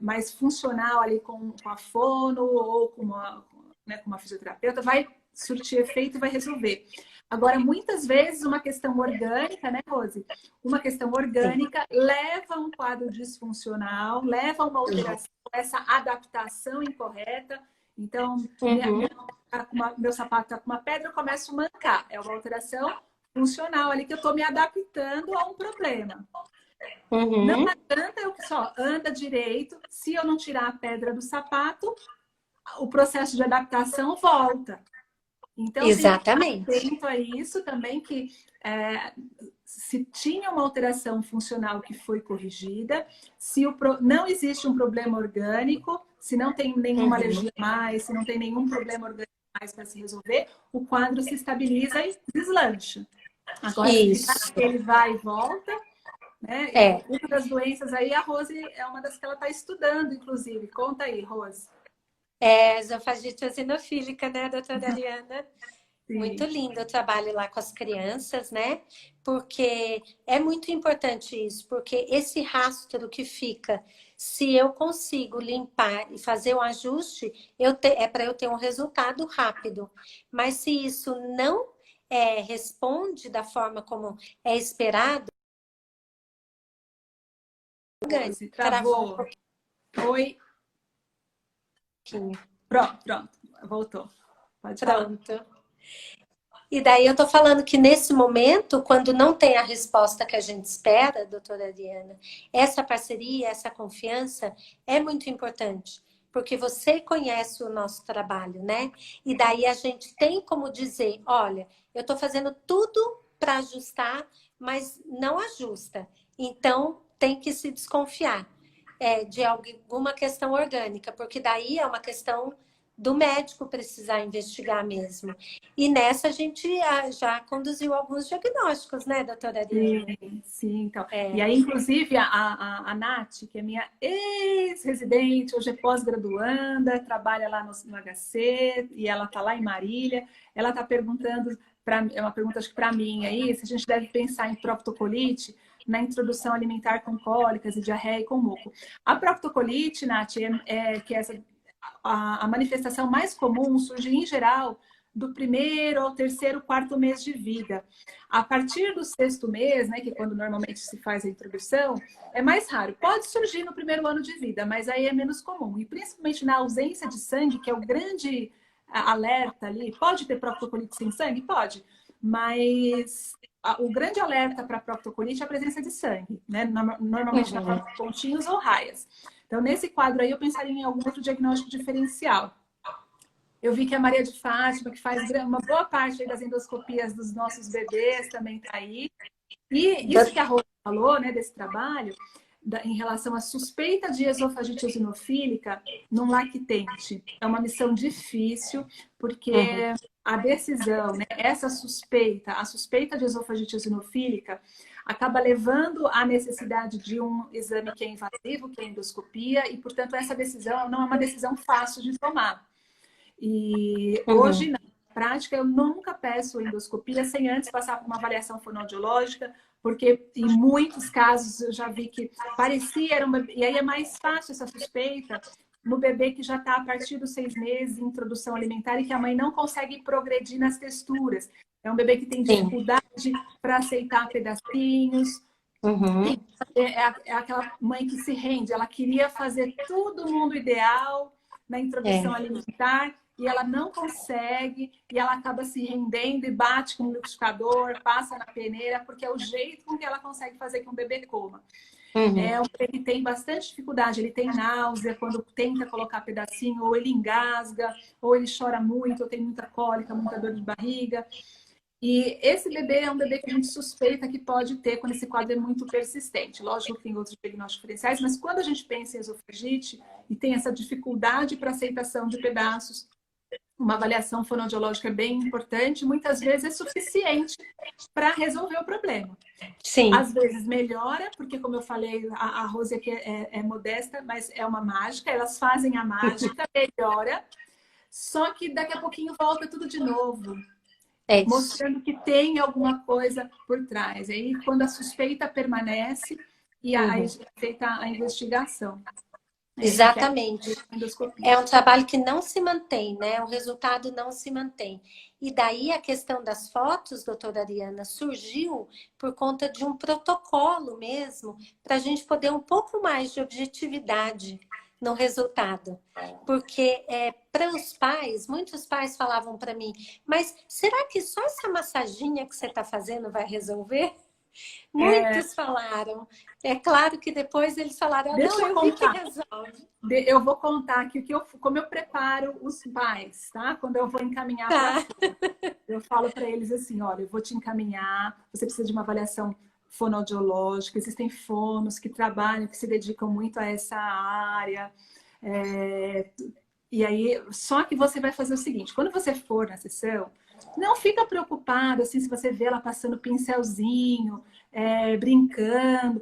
mais funcional ali com a fono ou com uma fisioterapeuta, vai surtir efeito e vai resolver. Agora, muitas vezes, uma questão orgânica, né, Rose? Uma questão orgânica leva a um quadro disfuncional, leva a uma alteração, essa adaptação incorreta. Então, meu sapato está com uma pedra, eu começo a mancar. É uma alteração funcional ali que eu estou me adaptando a um problema. Não adianta eu só anda direito, se eu não tirar a pedra do sapato, o processo de adaptação volta. Então, exatamente. tem que estar atento a isso também, que se tinha uma alteração funcional que foi corrigida, se não existe um problema orgânico, se não tem nenhuma alergia mais, se não tem nenhum problema orgânico mais para se resolver, o quadro se estabiliza e deslancha. Agora, se ele vai e volta, né? Uma das doenças aí, a Rose é uma das que ela está estudando, inclusive. Conta aí, Rose. Esofagite eosinofílica, né, doutora Ariana? Sim. Muito lindo o trabalho lá com as crianças, né? Porque é muito importante isso, porque esse rastro que fica, se eu consigo limpar e fazer o ajuste, é para eu ter um resultado rápido. Mas se isso não responde da forma como é esperado, travou. Oi. Pronto, voltou. Pode falar. Pronto. E daí eu tô falando que nesse momento, quando não tem a resposta que a gente espera, doutora Ariana, essa parceria, essa confiança é muito importante, porque você conhece o nosso trabalho, né? E daí a gente tem como dizer, olha, eu tô fazendo tudo para ajustar, mas não ajusta. Então, tem que se desconfiar de alguma questão orgânica, porque daí é uma questão do médico precisar investigar mesmo. E nessa a gente já conduziu alguns diagnósticos, né, doutora Ariana? Sim, sim, então. E aí, inclusive, a Nath, que é minha ex-residente, hoje é pós-graduanda, trabalha lá no HC, e ela está lá em Marília, ela está perguntando, é uma pergunta acho que para mim aí, se a gente deve pensar em proctocolite na introdução alimentar com cólicas e diarreia e com muco. A proctocolite, Nath, que é a manifestação mais comum surge em geral do primeiro ao terceiro, quarto mês de vida. A partir do sexto mês, né, que é quando normalmente se faz a introdução, é mais raro. Pode surgir no primeiro ano de vida, mas aí é menos comum. E principalmente na ausência de sangue, que é o grande alerta ali. Pode ter proctocolite sem sangue? Pode. Mas o grande alerta para a proctocolite é a presença de sangue, né? Normalmente na forma de pontinhos ou raias. Então, nesse quadro aí, eu pensaria em algum outro diagnóstico diferencial. Eu vi que a Maria de Fátima, que faz uma boa parte das endoscopias dos nossos bebês, também está aí. E isso que a Rô falou, né, desse trabalho, em relação à suspeita de esofagite eosinofílica num lactente. É uma missão difícil, porque a decisão, né, essa suspeita, a suspeita de esofagite eosinofílica, acaba levando à necessidade de um exame que é invasivo, que é a endoscopia, e, portanto, essa decisão não é uma decisão fácil de tomar. E hoje, na prática, eu nunca peço endoscopia sem antes passar por uma avaliação fonoaudiológica, porque em muitos casos eu já vi que parecia, e aí é mais fácil essa suspeita no bebê que já está a partir dos 6 meses em introdução alimentar e que a mãe não consegue progredir nas texturas. É um bebê que tem dificuldade para aceitar pedacinhos. É aquela mãe que se rende, ela queria fazer tudo mundo ideal na introdução alimentar e ela não consegue, e ela acaba se rendendo e bate com o liquidificador, passa na peneira, porque é o jeito com que ela consegue fazer que um bebê coma. É um bebê que tem bastante dificuldade, ele tem náusea quando tenta colocar pedacinho, ou ele engasga, ou ele chora muito, ou tem muita cólica, muita dor de barriga. E esse bebê é um bebê que a gente suspeita que pode ter quando esse quadro é muito persistente. Lógico que tem outros diagnósticos diferenciais, mas quando a gente pensa em esofagite e tem essa dificuldade para aceitação de pedaços, uma avaliação fonoaudiológica é bem importante, muitas vezes é suficiente para resolver o problema. Sim. Às vezes melhora, porque como eu falei, a Rose aqui é modesta, mas é uma mágica, elas fazem a mágica, melhora, só que daqui a pouquinho volta tudo de novo. Mostrando que tem alguma coisa por trás. Aí, quando a suspeita permanece, e aí é feita a investigação. Exatamente. É um trabalho que não se mantém, né? O resultado não se mantém. E daí a questão das fotos, doutora Ariana, surgiu por conta de um protocolo mesmo, para a gente poder um pouco mais de objetividade no resultado. Porque para os pais, muitos pais falavam para mim, mas será que só essa massaginha que você está fazendo vai resolver? Muitos falaram. É claro que depois eles falaram, não, eu vi que resolve. Eu vou contar aqui como eu preparo os pais, tá? Quando eu vou encaminhar para eu falo para eles assim, olha, eu vou te encaminhar, você precisa de uma avaliação fonoaudiológica, existem fonos que trabalham, que se dedicam muito a essa área. E aí, só que você vai fazer o seguinte, quando você for na sessão, não fica preocupado assim, se você vê ela passando pincelzinho, brincando.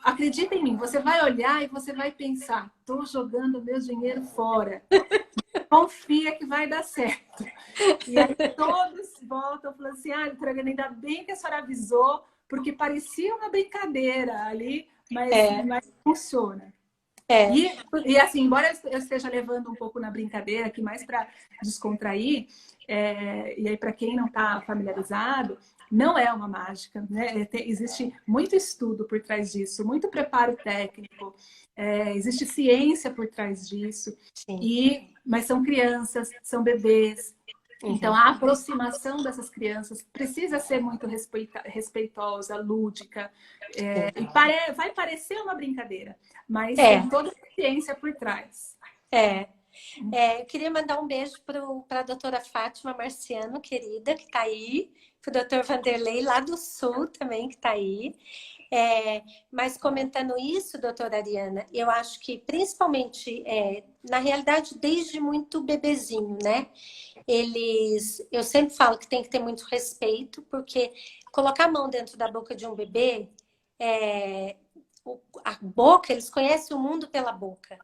Acredita em mim, você vai olhar e você vai pensar, estou jogando meu dinheiro fora. Confia que vai dar certo. E aí todos voltam falando assim, doutora Ariana, ainda bem que a senhora avisou, porque parecia uma brincadeira ali, mas funciona. E assim, embora eu esteja levando um pouco na brincadeira aqui, mais para descontrair, e aí para quem não está familiarizado, não é uma mágica, né? Existe muito estudo por trás disso, muito preparo técnico, existe ciência por trás disso, mas são crianças, são bebês, Então, a aproximação dessas crianças precisa ser muito respeitosa, lúdica, vai parecer uma brincadeira, mas tem toda a ciência por trás. Eu queria mandar um beijo para a doutora Fátima Marciano, querida, que está aí, para o doutor Vanderlei, lá do Sul também, que está aí. Mas comentando isso, doutora Ariana, eu acho que principalmente, na realidade, desde muito bebezinho, né? Eu sempre falo que tem que ter muito respeito, porque colocar a mão dentro da boca de um bebê, a boca, eles conhecem o mundo pela boca.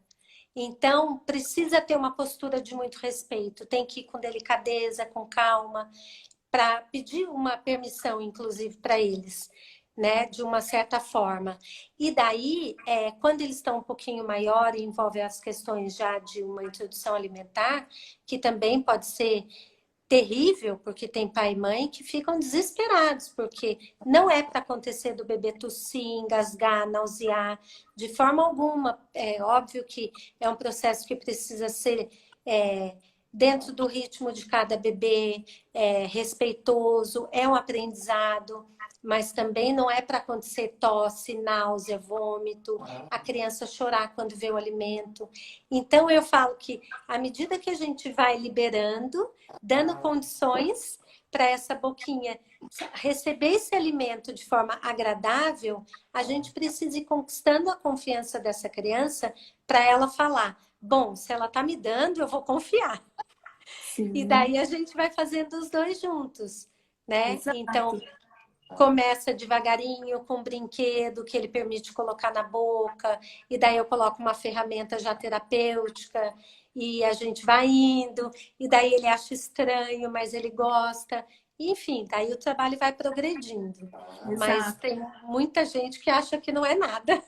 Então, precisa ter uma postura de muito respeito, tem que ir com delicadeza, com calma, para pedir uma permissão, inclusive, para eles, né, de uma certa forma. E daí, quando eles estão um pouquinho maior e envolve as questões já de uma introdução alimentar, que também pode ser terrível, porque tem pai e mãe que ficam desesperados, porque não é para acontecer do bebê tossir, engasgar, nausear, de forma alguma. É óbvio que é um processo que precisa ser dentro do ritmo de cada bebê, respeitoso, é um aprendizado, mas também não é para acontecer tosse, náusea, vômito, a criança chorar quando vê o alimento. Então, eu falo que, à medida que a gente vai liberando, dando condições para essa boquinha receber esse alimento de forma agradável, a gente precisa ir conquistando a confiança dessa criança para ela falar, bom, se ela está me dando, eu vou confiar. Sim. E daí a gente vai fazendo os dois juntos, né? Exato. Então, começa devagarinho com um brinquedo que ele permite colocar na boca, e daí eu coloco uma ferramenta já terapêutica, e a gente vai indo, e daí ele acha estranho, mas ele gosta. Enfim, daí o trabalho vai progredindo. Exato. Mas tem muita gente que acha que não é nada.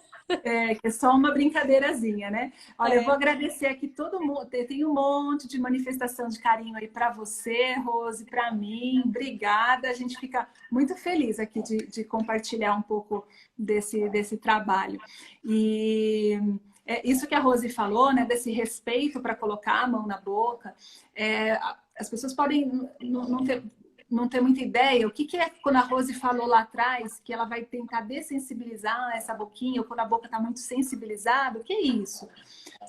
Que é só uma brincadeirazinha, né? Olha, eu vou agradecer aqui todo mundo. Tem um monte de manifestação de carinho aí para você, Rose, para mim. Obrigada. A gente fica muito feliz aqui de compartilhar um pouco desse trabalho. E isso que a Rose falou, né? Desse respeito para colocar a mão na boca. As pessoas podem não ter muita ideia. O que é quando a Rose falou lá atrás que ela vai tentar dessensibilizar essa boquinha, ou quando a boca está muito sensibilizada? O que é isso?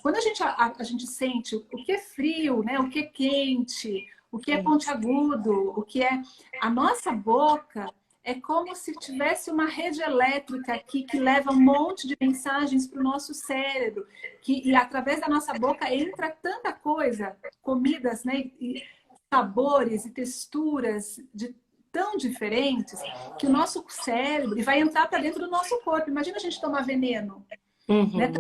Quando a gente sente o que é frio, né? O que é quente, o que é pontiagudo, o que é... A nossa boca é como se tivesse uma rede elétrica aqui que leva um monte de mensagens para o nosso cérebro. E através da nossa boca entra tanta coisa, comidas, né? Sabores e texturas tão diferentes que o nosso cérebro vai entrar para dentro do nosso corpo. Imagina a gente tomar veneno. Né?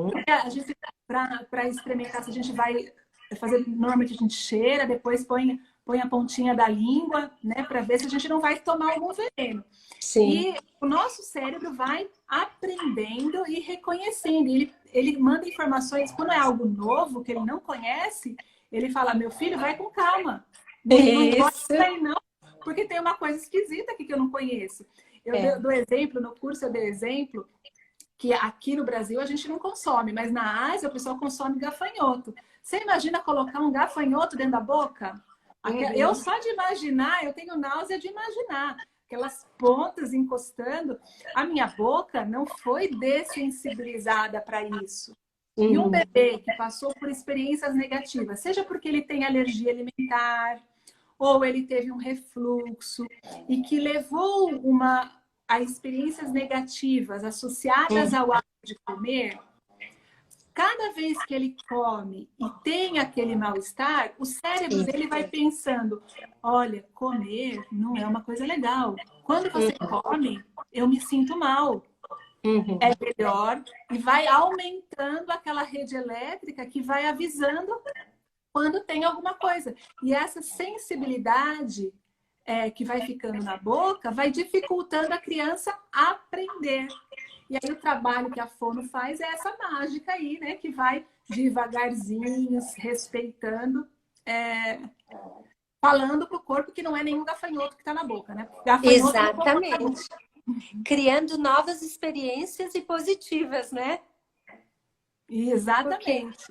Para experimentar, se a gente vai fazer, normalmente a gente cheira, depois põe a pontinha da língua, né, para ver se a gente não vai tomar algum veneno. Sim. E o nosso cérebro vai aprendendo e reconhecendo. Ele manda informações, quando é algo novo que ele não conhece, ele fala, meu filho, vai com calma. Não gosta aí não, porque tem uma coisa esquisita aqui que eu não conheço. Eu dou exemplo, no curso eu dei exemplo, que aqui no Brasil a gente não consome, mas na Ásia o pessoal consome gafanhoto. Você imagina colocar um gafanhoto dentro da boca? Eu só de imaginar, eu tenho náusea de imaginar. Aquelas pontas encostando. A minha boca não foi dessensibilizada para isso. E um bebê que passou por experiências negativas, seja porque ele tem alergia alimentar, ou ele teve um refluxo, e que levou a experiências negativas associadas ao ato de comer, cada vez que ele come e tem aquele mal-estar, o cérebro dele vai pensando, olha, comer não é uma coisa legal. Quando você come, eu me sinto mal. É melhor, e vai aumentando aquela rede elétrica que vai avisando quando tem alguma coisa. E essa sensibilidade que vai ficando na boca vai dificultando a criança aprender. E aí o trabalho que a Fono faz é essa mágica aí, né? Que vai devagarzinho, respeitando, falando para o corpo que não é nenhum gafanhoto que está na boca, né? Gafanhoto exatamente. Criando novas experiências e positivas, né? Exatamente.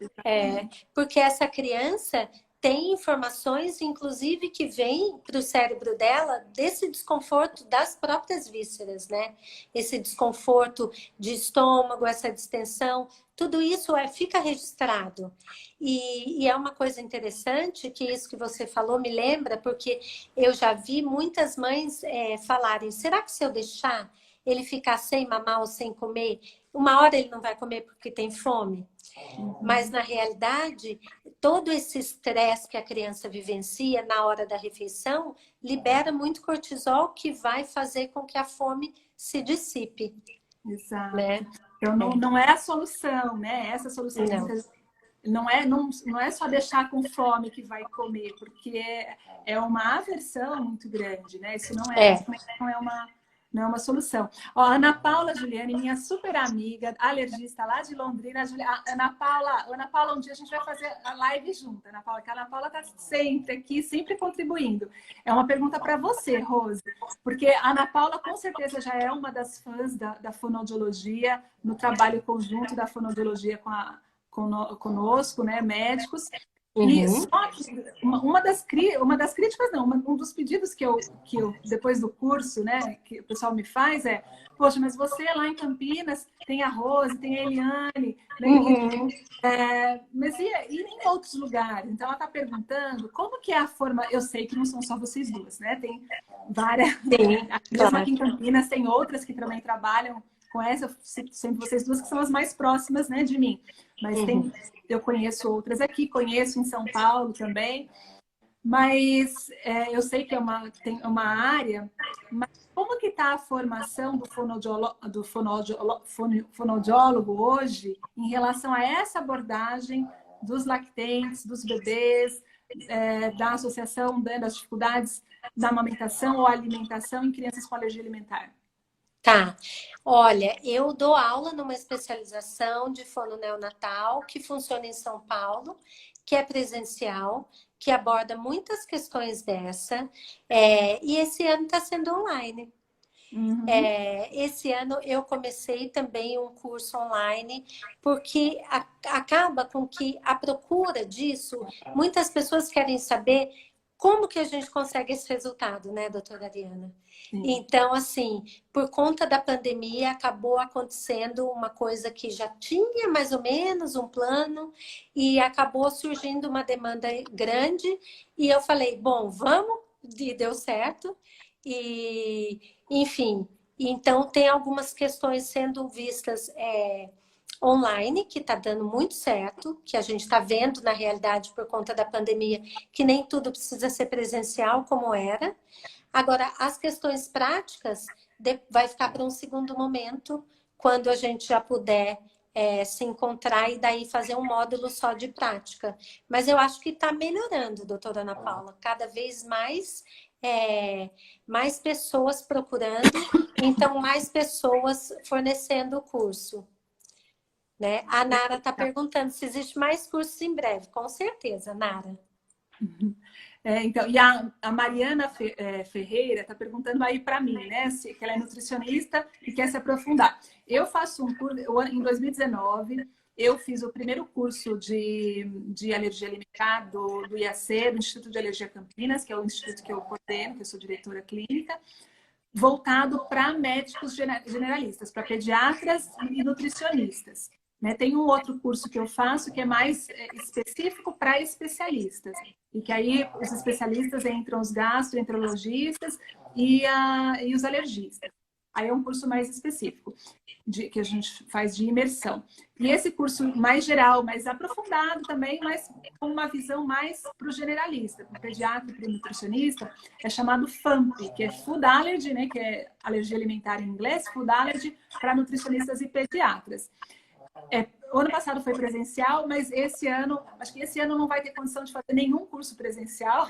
Porque essa criança, tem informações, inclusive, que vêm para o cérebro dela desse desconforto das próprias vísceras, né? Esse desconforto de estômago, essa distensão, tudo isso fica registrado. E é uma coisa interessante que isso que você falou me lembra, porque eu já vi muitas mães falarem, será que se eu deixar ele ficar sem mamar ou sem comer, uma hora ele não vai comer porque tem fome? Mas, na realidade, todo esse estresse que a criança vivencia na hora da refeição libera muito cortisol que vai fazer com que a fome se dissipe. Exato. Né? Então, não é a solução, né? Essa solução não é só deixar com fome que vai comer, porque é uma aversão muito grande, né? Isso não é uma solução. Ó, Ana Paula Juliane, minha super amiga, alergista lá de Londrina. Ana Paula, um dia a gente vai fazer a live junto, Ana Paula, que a Ana Paula está sempre aqui, sempre contribuindo. É uma pergunta para você, Rose, porque a Ana Paula com certeza já é uma das fãs da fonoaudiologia, no trabalho conjunto da fonoaudiologia conosco, né, médicos. E só que uma das críticas, não, um dos pedidos que eu, depois do curso, né, que o pessoal me faz poxa, mas você lá em Campinas tem a Rose, tem a Eliane, né, mas e em outros lugares? Então ela está perguntando como que é a forma, eu sei que não são só vocês duas, né, tem várias, mesmo aqui em Campinas tem outras que também trabalham com essa, sempre vocês duas que são as mais próximas, né, de mim, mas eu conheço outras aqui, conheço em São Paulo também, mas eu sei que tem uma área, mas como que está a formação do fonoaudiólogo hoje em relação a essa abordagem dos lactentes, dos bebês, da associação, né, das dificuldades da amamentação ou alimentação em crianças com alergia alimentar? Tá. Olha, eu dou aula numa especialização de fono neonatal que funciona em São Paulo, que é presencial, que aborda muitas questões dessa, e esse ano está sendo online. Esse ano eu comecei também um curso online, porque acaba com que a procura disso, muitas pessoas querem saber como que a gente consegue esse resultado, né, doutora Ariana? Sim. Então, assim, por conta da pandemia, acabou acontecendo uma coisa que já tinha mais ou menos um plano e acabou surgindo uma demanda grande e eu falei, bom, vamos, e deu certo. E, enfim, então tem algumas questões sendo vistas online, que está dando muito certo, que a gente está vendo na realidade por conta da pandemia, que nem tudo precisa ser presencial como era. Agora, as questões práticas vai ficar para um segundo momento, quando a gente já puder se encontrar e daí fazer um módulo só de prática. Mas eu acho que está melhorando, doutora Ana Paula, cada vez mais pessoas procurando, então mais pessoas fornecendo o curso. Né? A Nara está perguntando se existe mais cursos em breve. Com certeza, Nara. Então, e a Mariana Ferreira está perguntando aí para mim, né? Que ela é nutricionista e quer se aprofundar. Eu faço um curso, em 2019, eu fiz o primeiro curso de alergia alimentar do IAC, do Instituto de Alergia Campinas, que é o instituto que eu coordeno, que eu sou diretora clínica, voltado para médicos generalistas, para pediatras e nutricionistas. Né? Tem um outro curso que eu faço que é mais específico para especialistas. E que aí os especialistas entram os gastroenterologistas e os alergistas. Aí é um curso mais específico, que a gente faz de imersão. E esse curso mais geral, mais aprofundado também, mas com uma visão mais para o generalista, para o pediatra e para o nutricionista, é chamado FAMP, que é Food Allergy, né, que é alergia alimentar em inglês, Food Allergy para nutricionistas e pediatras. O ano passado foi presencial, mas acho que esse ano não vai ter condição de fazer nenhum curso presencial.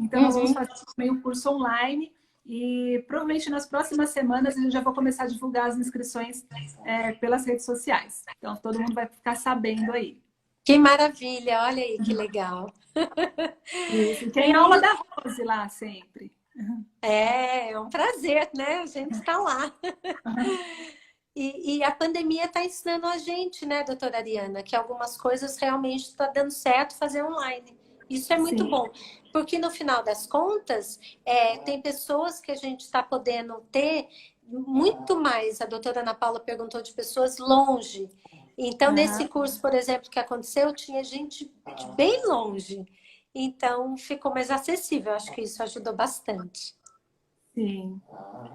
Então, nós vamos fazer também um curso online e provavelmente nas próximas semanas eu já vou começar a divulgar as inscrições pelas redes sociais. Então, todo mundo vai ficar sabendo aí. Que maravilha! Olha aí, que legal. Isso. Tem aula da Rose lá sempre. É um prazer, né? A gente está lá. E a pandemia está ensinando a gente, né, doutora Ariana, que algumas coisas realmente está dando certo fazer online, Isso é muito Sim. bom, porque no final das contas, tem pessoas que a gente está podendo ter muito mais. A doutora Ana Paula perguntou de pessoas longe. Então, nesse Aham. curso, por exemplo, que aconteceu, tinha gente de bem longe. Então, ficou mais acessível. Acho que isso ajudou bastante, Sim.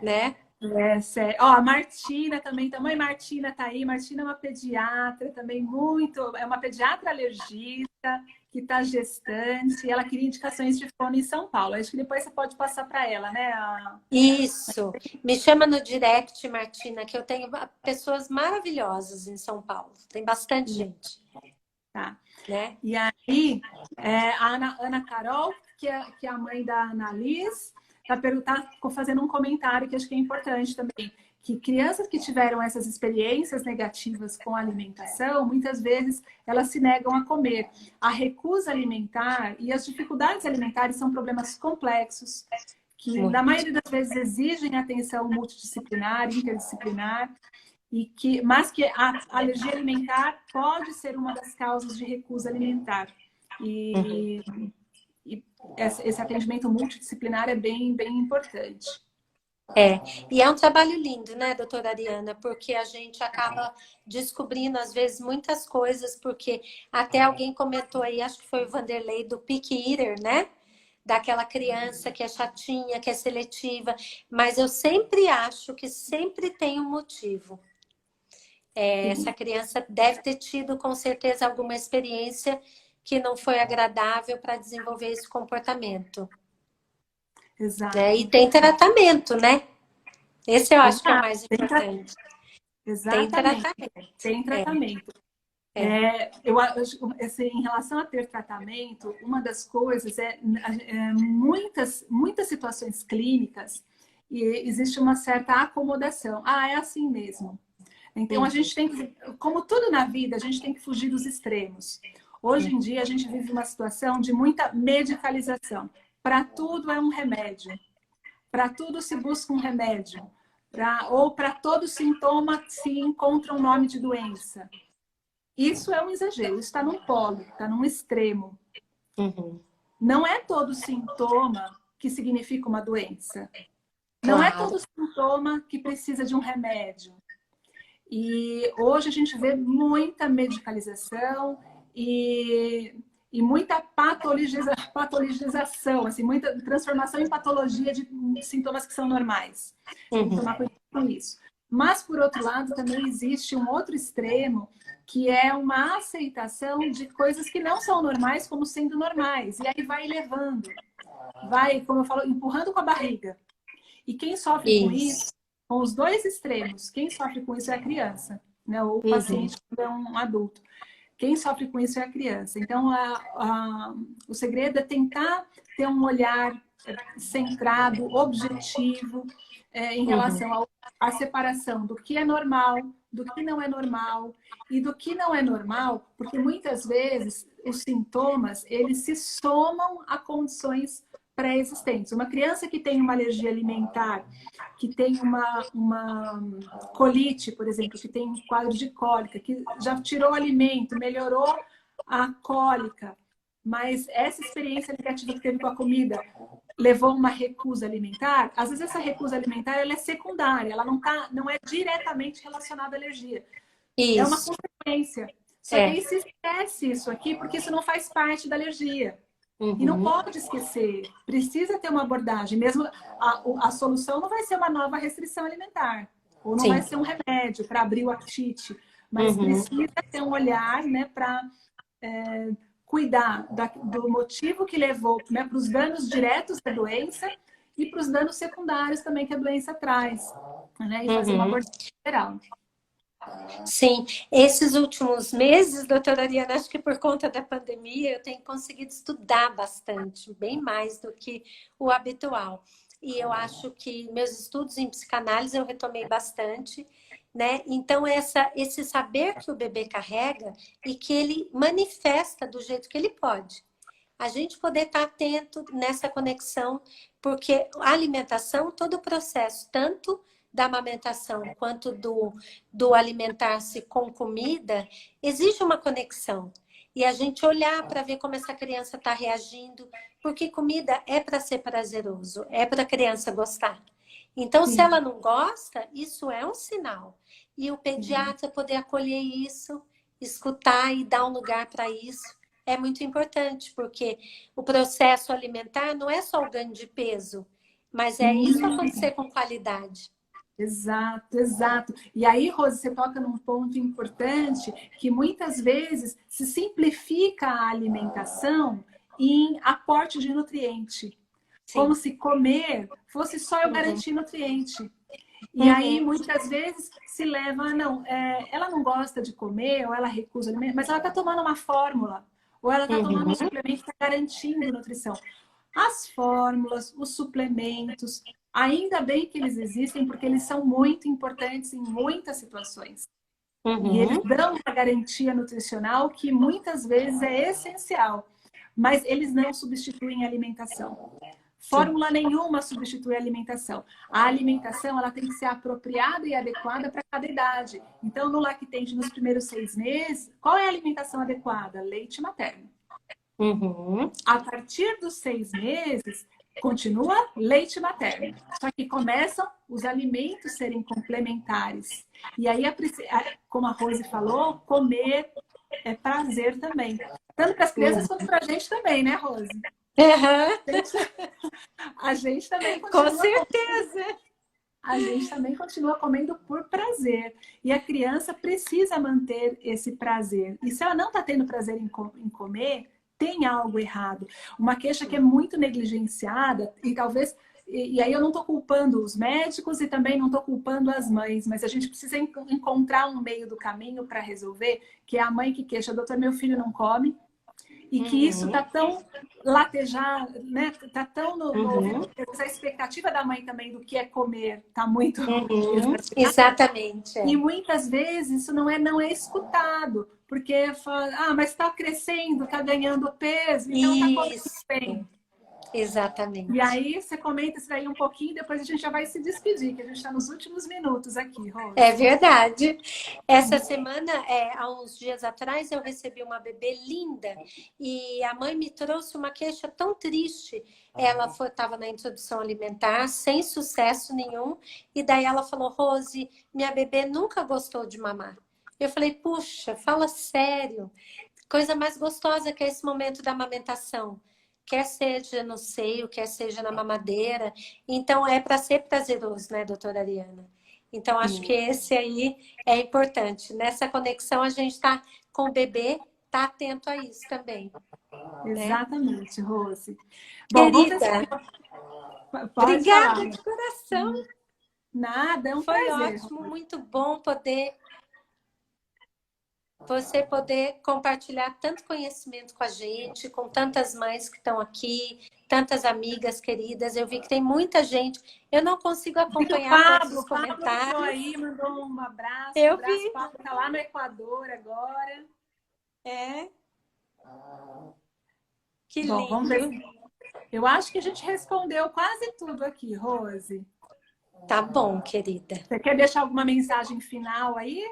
né? É, sério. Ó, a Martina também, a mãe Martina tá aí. Martina é uma pediatra também é uma pediatra alergista que está gestante e ela queria indicações de fono em São Paulo. Acho que depois você pode passar para ela, né? Isso. Me chama no direct, Martina, que eu tenho pessoas maravilhosas em São Paulo. Tem bastante gente, Tá. né? E aí, a Ana Carol, que é a mãe da Annalise, ficou fazendo um comentário que acho que é importante também, que crianças que tiveram essas experiências negativas com a alimentação, muitas vezes elas se negam a comer. A recusa alimentar e as dificuldades alimentares são problemas complexos, que na Muito. maioria das vezes exigem atenção multidisciplinar, interdisciplinar, mas que a alergia alimentar pode ser uma das causas de recusa alimentar. Uhum. E, e esse atendimento multidisciplinar é bem, bem importante. E é um trabalho lindo, né, doutora Ariana? Porque a gente acaba descobrindo, às vezes, muitas coisas, porque até alguém comentou aí, acho que foi o Vanderlei, do picky eater, né? Daquela criança que é chatinha, que é seletiva, mas eu sempre acho que sempre tem um motivo. Essa Sim, criança deve ter tido, com certeza, alguma experiência que não foi agradável para desenvolver esse comportamento, né? E exato. tem tratamento, né? Esse eu acho que é o Exato. mais importante. Tem Exatamente. tratamento. Tem É, tratamento. é. Em relação a ter tratamento, uma das coisas muitas situações clínicas e existe uma certa acomodação. Ah, é assim mesmo. Então, a Uhum, gente tem que, como tudo na vida, a gente tem que fugir dos extremos. Hoje em uhum. dia, a gente vive uma situação de muita medicalização. Para tudo é um remédio. Para tudo se busca um remédio. Ou para todo sintoma se encontra um nome de doença. Isso é um exagero, isso está num polo, está num extremo. Uhum. Não é todo sintoma que significa uma doença. Não é Claro. todo sintoma que precisa de um remédio. E hoje a gente vê muita medicalização e muita patologização, assim, muita transformação em patologia de sintomas que são normais. Tem que Uhum. tomar cuidado com isso. Mas, por outro lado, também existe um outro extremo, que é uma aceitação de coisas que não são normais como sendo normais. E aí vai levando, vai, como eu falo, empurrando com a barriga. E quem sofre com isso, Isso. com os dois extremos, quem sofre com isso é a criança, né? Ou o Uhum. paciente quando é um adulto. Quem sofre com isso é a criança. Então, o segredo é tentar ter um olhar centrado, objetivo, em Uhum. relação à separação do que é normal, do que não é normal e do que não é normal, porque muitas vezes os sintomas eles se somam a condições pré-existentes. Uma criança que tem uma alergia alimentar, que tem uma colite, por exemplo, que tem um quadro de cólica, que já tirou o alimento, melhorou a cólica, mas essa experiência negativa que teve com a comida levou uma recusa alimentar, às vezes essa recusa alimentar ela é secundária, ela não é diretamente relacionada à alergia. É uma Isso. consequência. Só que É. aí se esquece isso aqui, porque isso não faz parte da alergia. E não Uhum. pode esquecer, precisa ter uma abordagem. Mesmo a solução não vai ser uma nova restrição alimentar, ou não vai Sim. ser um remédio para abrir o apetite, mas Uhum. precisa ter um olhar, né, para cuidar do motivo que levou, né, para os danos diretos da doença e para os danos secundários também que a doença traz, né, e fazer uma Uhum. abordagem geral. Sim, esses últimos meses, doutora Ariana, acho que por conta da pandemia, eu tenho conseguido estudar bastante, bem mais do que o habitual. E eu acho que meus estudos em psicanálise eu retomei bastante, né? Então, esse saber que o bebê carrega e que ele manifesta do jeito que ele pode. A gente poder estar atento nessa conexão, porque a alimentação, todo o processo, tanto da amamentação quanto do alimentar-se com comida, existe uma conexão. e a gente olhar para ver como essa criança está reagindo, porque comida é para ser prazeroso, é para a criança gostar. Então, se Sim, ela não gosta, isso é um sinal. E o sim. pediatra poder acolher isso, escutar e dar um lugar para isso, é muito importante, porque o processo alimentar não é só o ganho de peso, mas é isso Sim. acontecer com qualidade. Exato, exato. E aí, Rose, você toca num ponto importante que muitas vezes se simplifica a alimentação em aporte de nutriente, como Sim. se comer fosse só eu Uhum. garantir nutriente. E aí, Uhum. muitas vezes, se leva, não, ela não gosta de comer, ou ela recusa alimento, mas ela está tomando uma fórmula, ou ela está tomando um Uhum. suplemento que está garantindo nutrição. As fórmulas, os suplementos, ainda bem que eles existem, porque eles são muito importantes em muitas situações. E eles Uhum. dão uma garantia nutricional que muitas vezes é essencial, mas eles não substituem a alimentação. Sim. Fórmula nenhuma substitui a alimentação. A alimentação ela tem que ser apropriada e adequada para cada idade. Então, no lactente, nos primeiros 6 meses, qual é a alimentação adequada? Leite materno. Uhum. A partir dos 6 meses, continua leite materno. Só que começam os alimentos serem complementares. E aí, como a Rose falou, comer é prazer também. Tanto para as crianças quanto para a gente também, né, Rose? Uhum. A gente também Com continua certeza. a gente também continua comendo por prazer. E a criança precisa manter esse prazer. E se ela não está tendo prazer em comer, tem algo errado. Uma queixa que é muito negligenciada, e talvez. E aí eu não estou culpando os médicos e também não estou culpando as mães, mas a gente precisa encontrar um meio do caminho para resolver, que é a mãe que queixa, doutor, meu filho não come, e que isso Uhum. está tão latejado, né? Está tão no ouvido, Uhum. porque a expectativa da mãe também do que é comer está muito Uhum. exagerada. Exatamente. E É. muitas vezes isso não é escutado, porque fala, mas está crescendo, está ganhando peso, então está comendo Isso. bem. E Exatamente. aí você comenta isso daí um pouquinho, depois a gente já vai se despedir, que a gente está nos últimos minutos aqui, É Rose. verdade. Essa semana, há uns dias atrás, eu recebi uma bebê linda e a mãe me trouxe uma queixa tão triste. Ela estava na introdução alimentar, sem sucesso nenhum, e daí ela falou: Rose, minha bebê nunca gostou de mamar. Eu falei: puxa, fala sério. Coisa mais gostosa que é esse momento da amamentação. Quer seja no seio, quer seja na mamadeira. Então, é para ser prazeroso, né, doutora Ariana? Então, acho que Sim, esse aí é importante. Nessa conexão, a gente está com o bebê, está atento a isso também, né? exatamente, Rose. Bom, vamos ver se Querida, pode falar. obrigada de coração. Nada, é um Foi prazer. ótimo, muito bom poder você poder compartilhar tanto conhecimento com a gente, com tantas mães que estão aqui, tantas amigas queridas. Eu vi que tem muita gente. Eu não consigo Vi que o acompanhar todos os Pablo entrou comentários. aí, mandou um abraço. Um Eu abraço, o vi. Pablo está lá no Equador agora. É, que Bom, vamos ver. lindo. Eu acho que a gente respondeu quase tudo aqui, Rose. Tá bom, querida. Você quer deixar alguma mensagem final aí?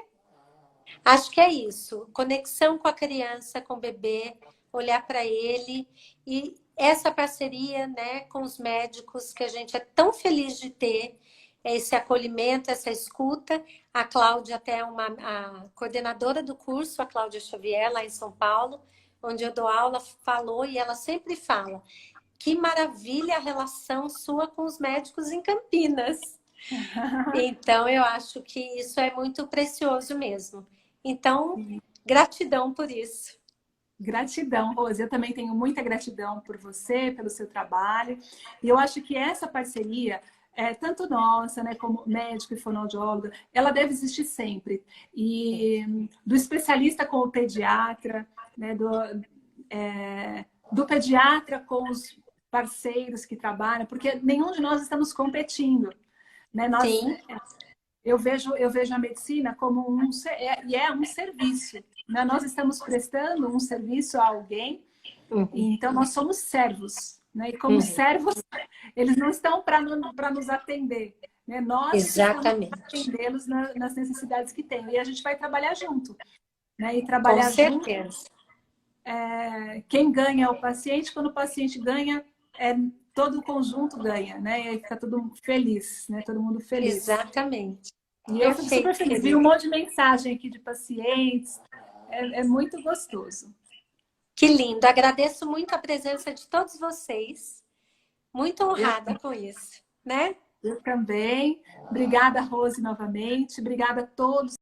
Acho que é isso. Conexão com a criança, com o bebê, olhar para ele e essa parceria, né, com os médicos que a gente é tão feliz de ter, esse acolhimento, essa escuta. A Cláudia até é a coordenadora do curso, a Cláudia Xavier, lá em São Paulo, onde eu dou aula, falou e ela sempre fala: que maravilha a relação sua com os médicos em Campinas. Então, eu acho que isso é muito precioso mesmo. Então, gratidão por isso. Gratidão, Rose. Eu também tenho muita gratidão por você, pelo seu trabalho. E eu acho que essa parceria, tanto nossa, né, como médico e fonoaudióloga, ela deve existir sempre. E do especialista com o pediatra, né, do pediatra com os parceiros que trabalham, porque nenhum de nós estamos competindo. Né? Sim. Eu vejo a medicina como um serviço. Né? Nós estamos prestando um serviço a alguém, e Uhum. então nós somos servos. Né? E como Uhum. servos, eles não estão para nos atender. Né? Nós é que estamos para Exatamente. atendê-los nas necessidades que têm. E a gente vai trabalhar junto. Né? E Com trabalhar junto certeza. quem ganha é o paciente, quando o paciente ganha, todo o conjunto ganha, né? E aí fica todo mundo feliz, né? Todo mundo feliz. Exatamente. E eu fico super Perfeito, feliz. Vi querida. um monte de mensagem aqui de pacientes. É muito gostoso. Que lindo. Agradeço muito a presença de todos vocês. Muito Eu, honrada com isso, né? eu também. Obrigada, Rose, novamente. Obrigada a todos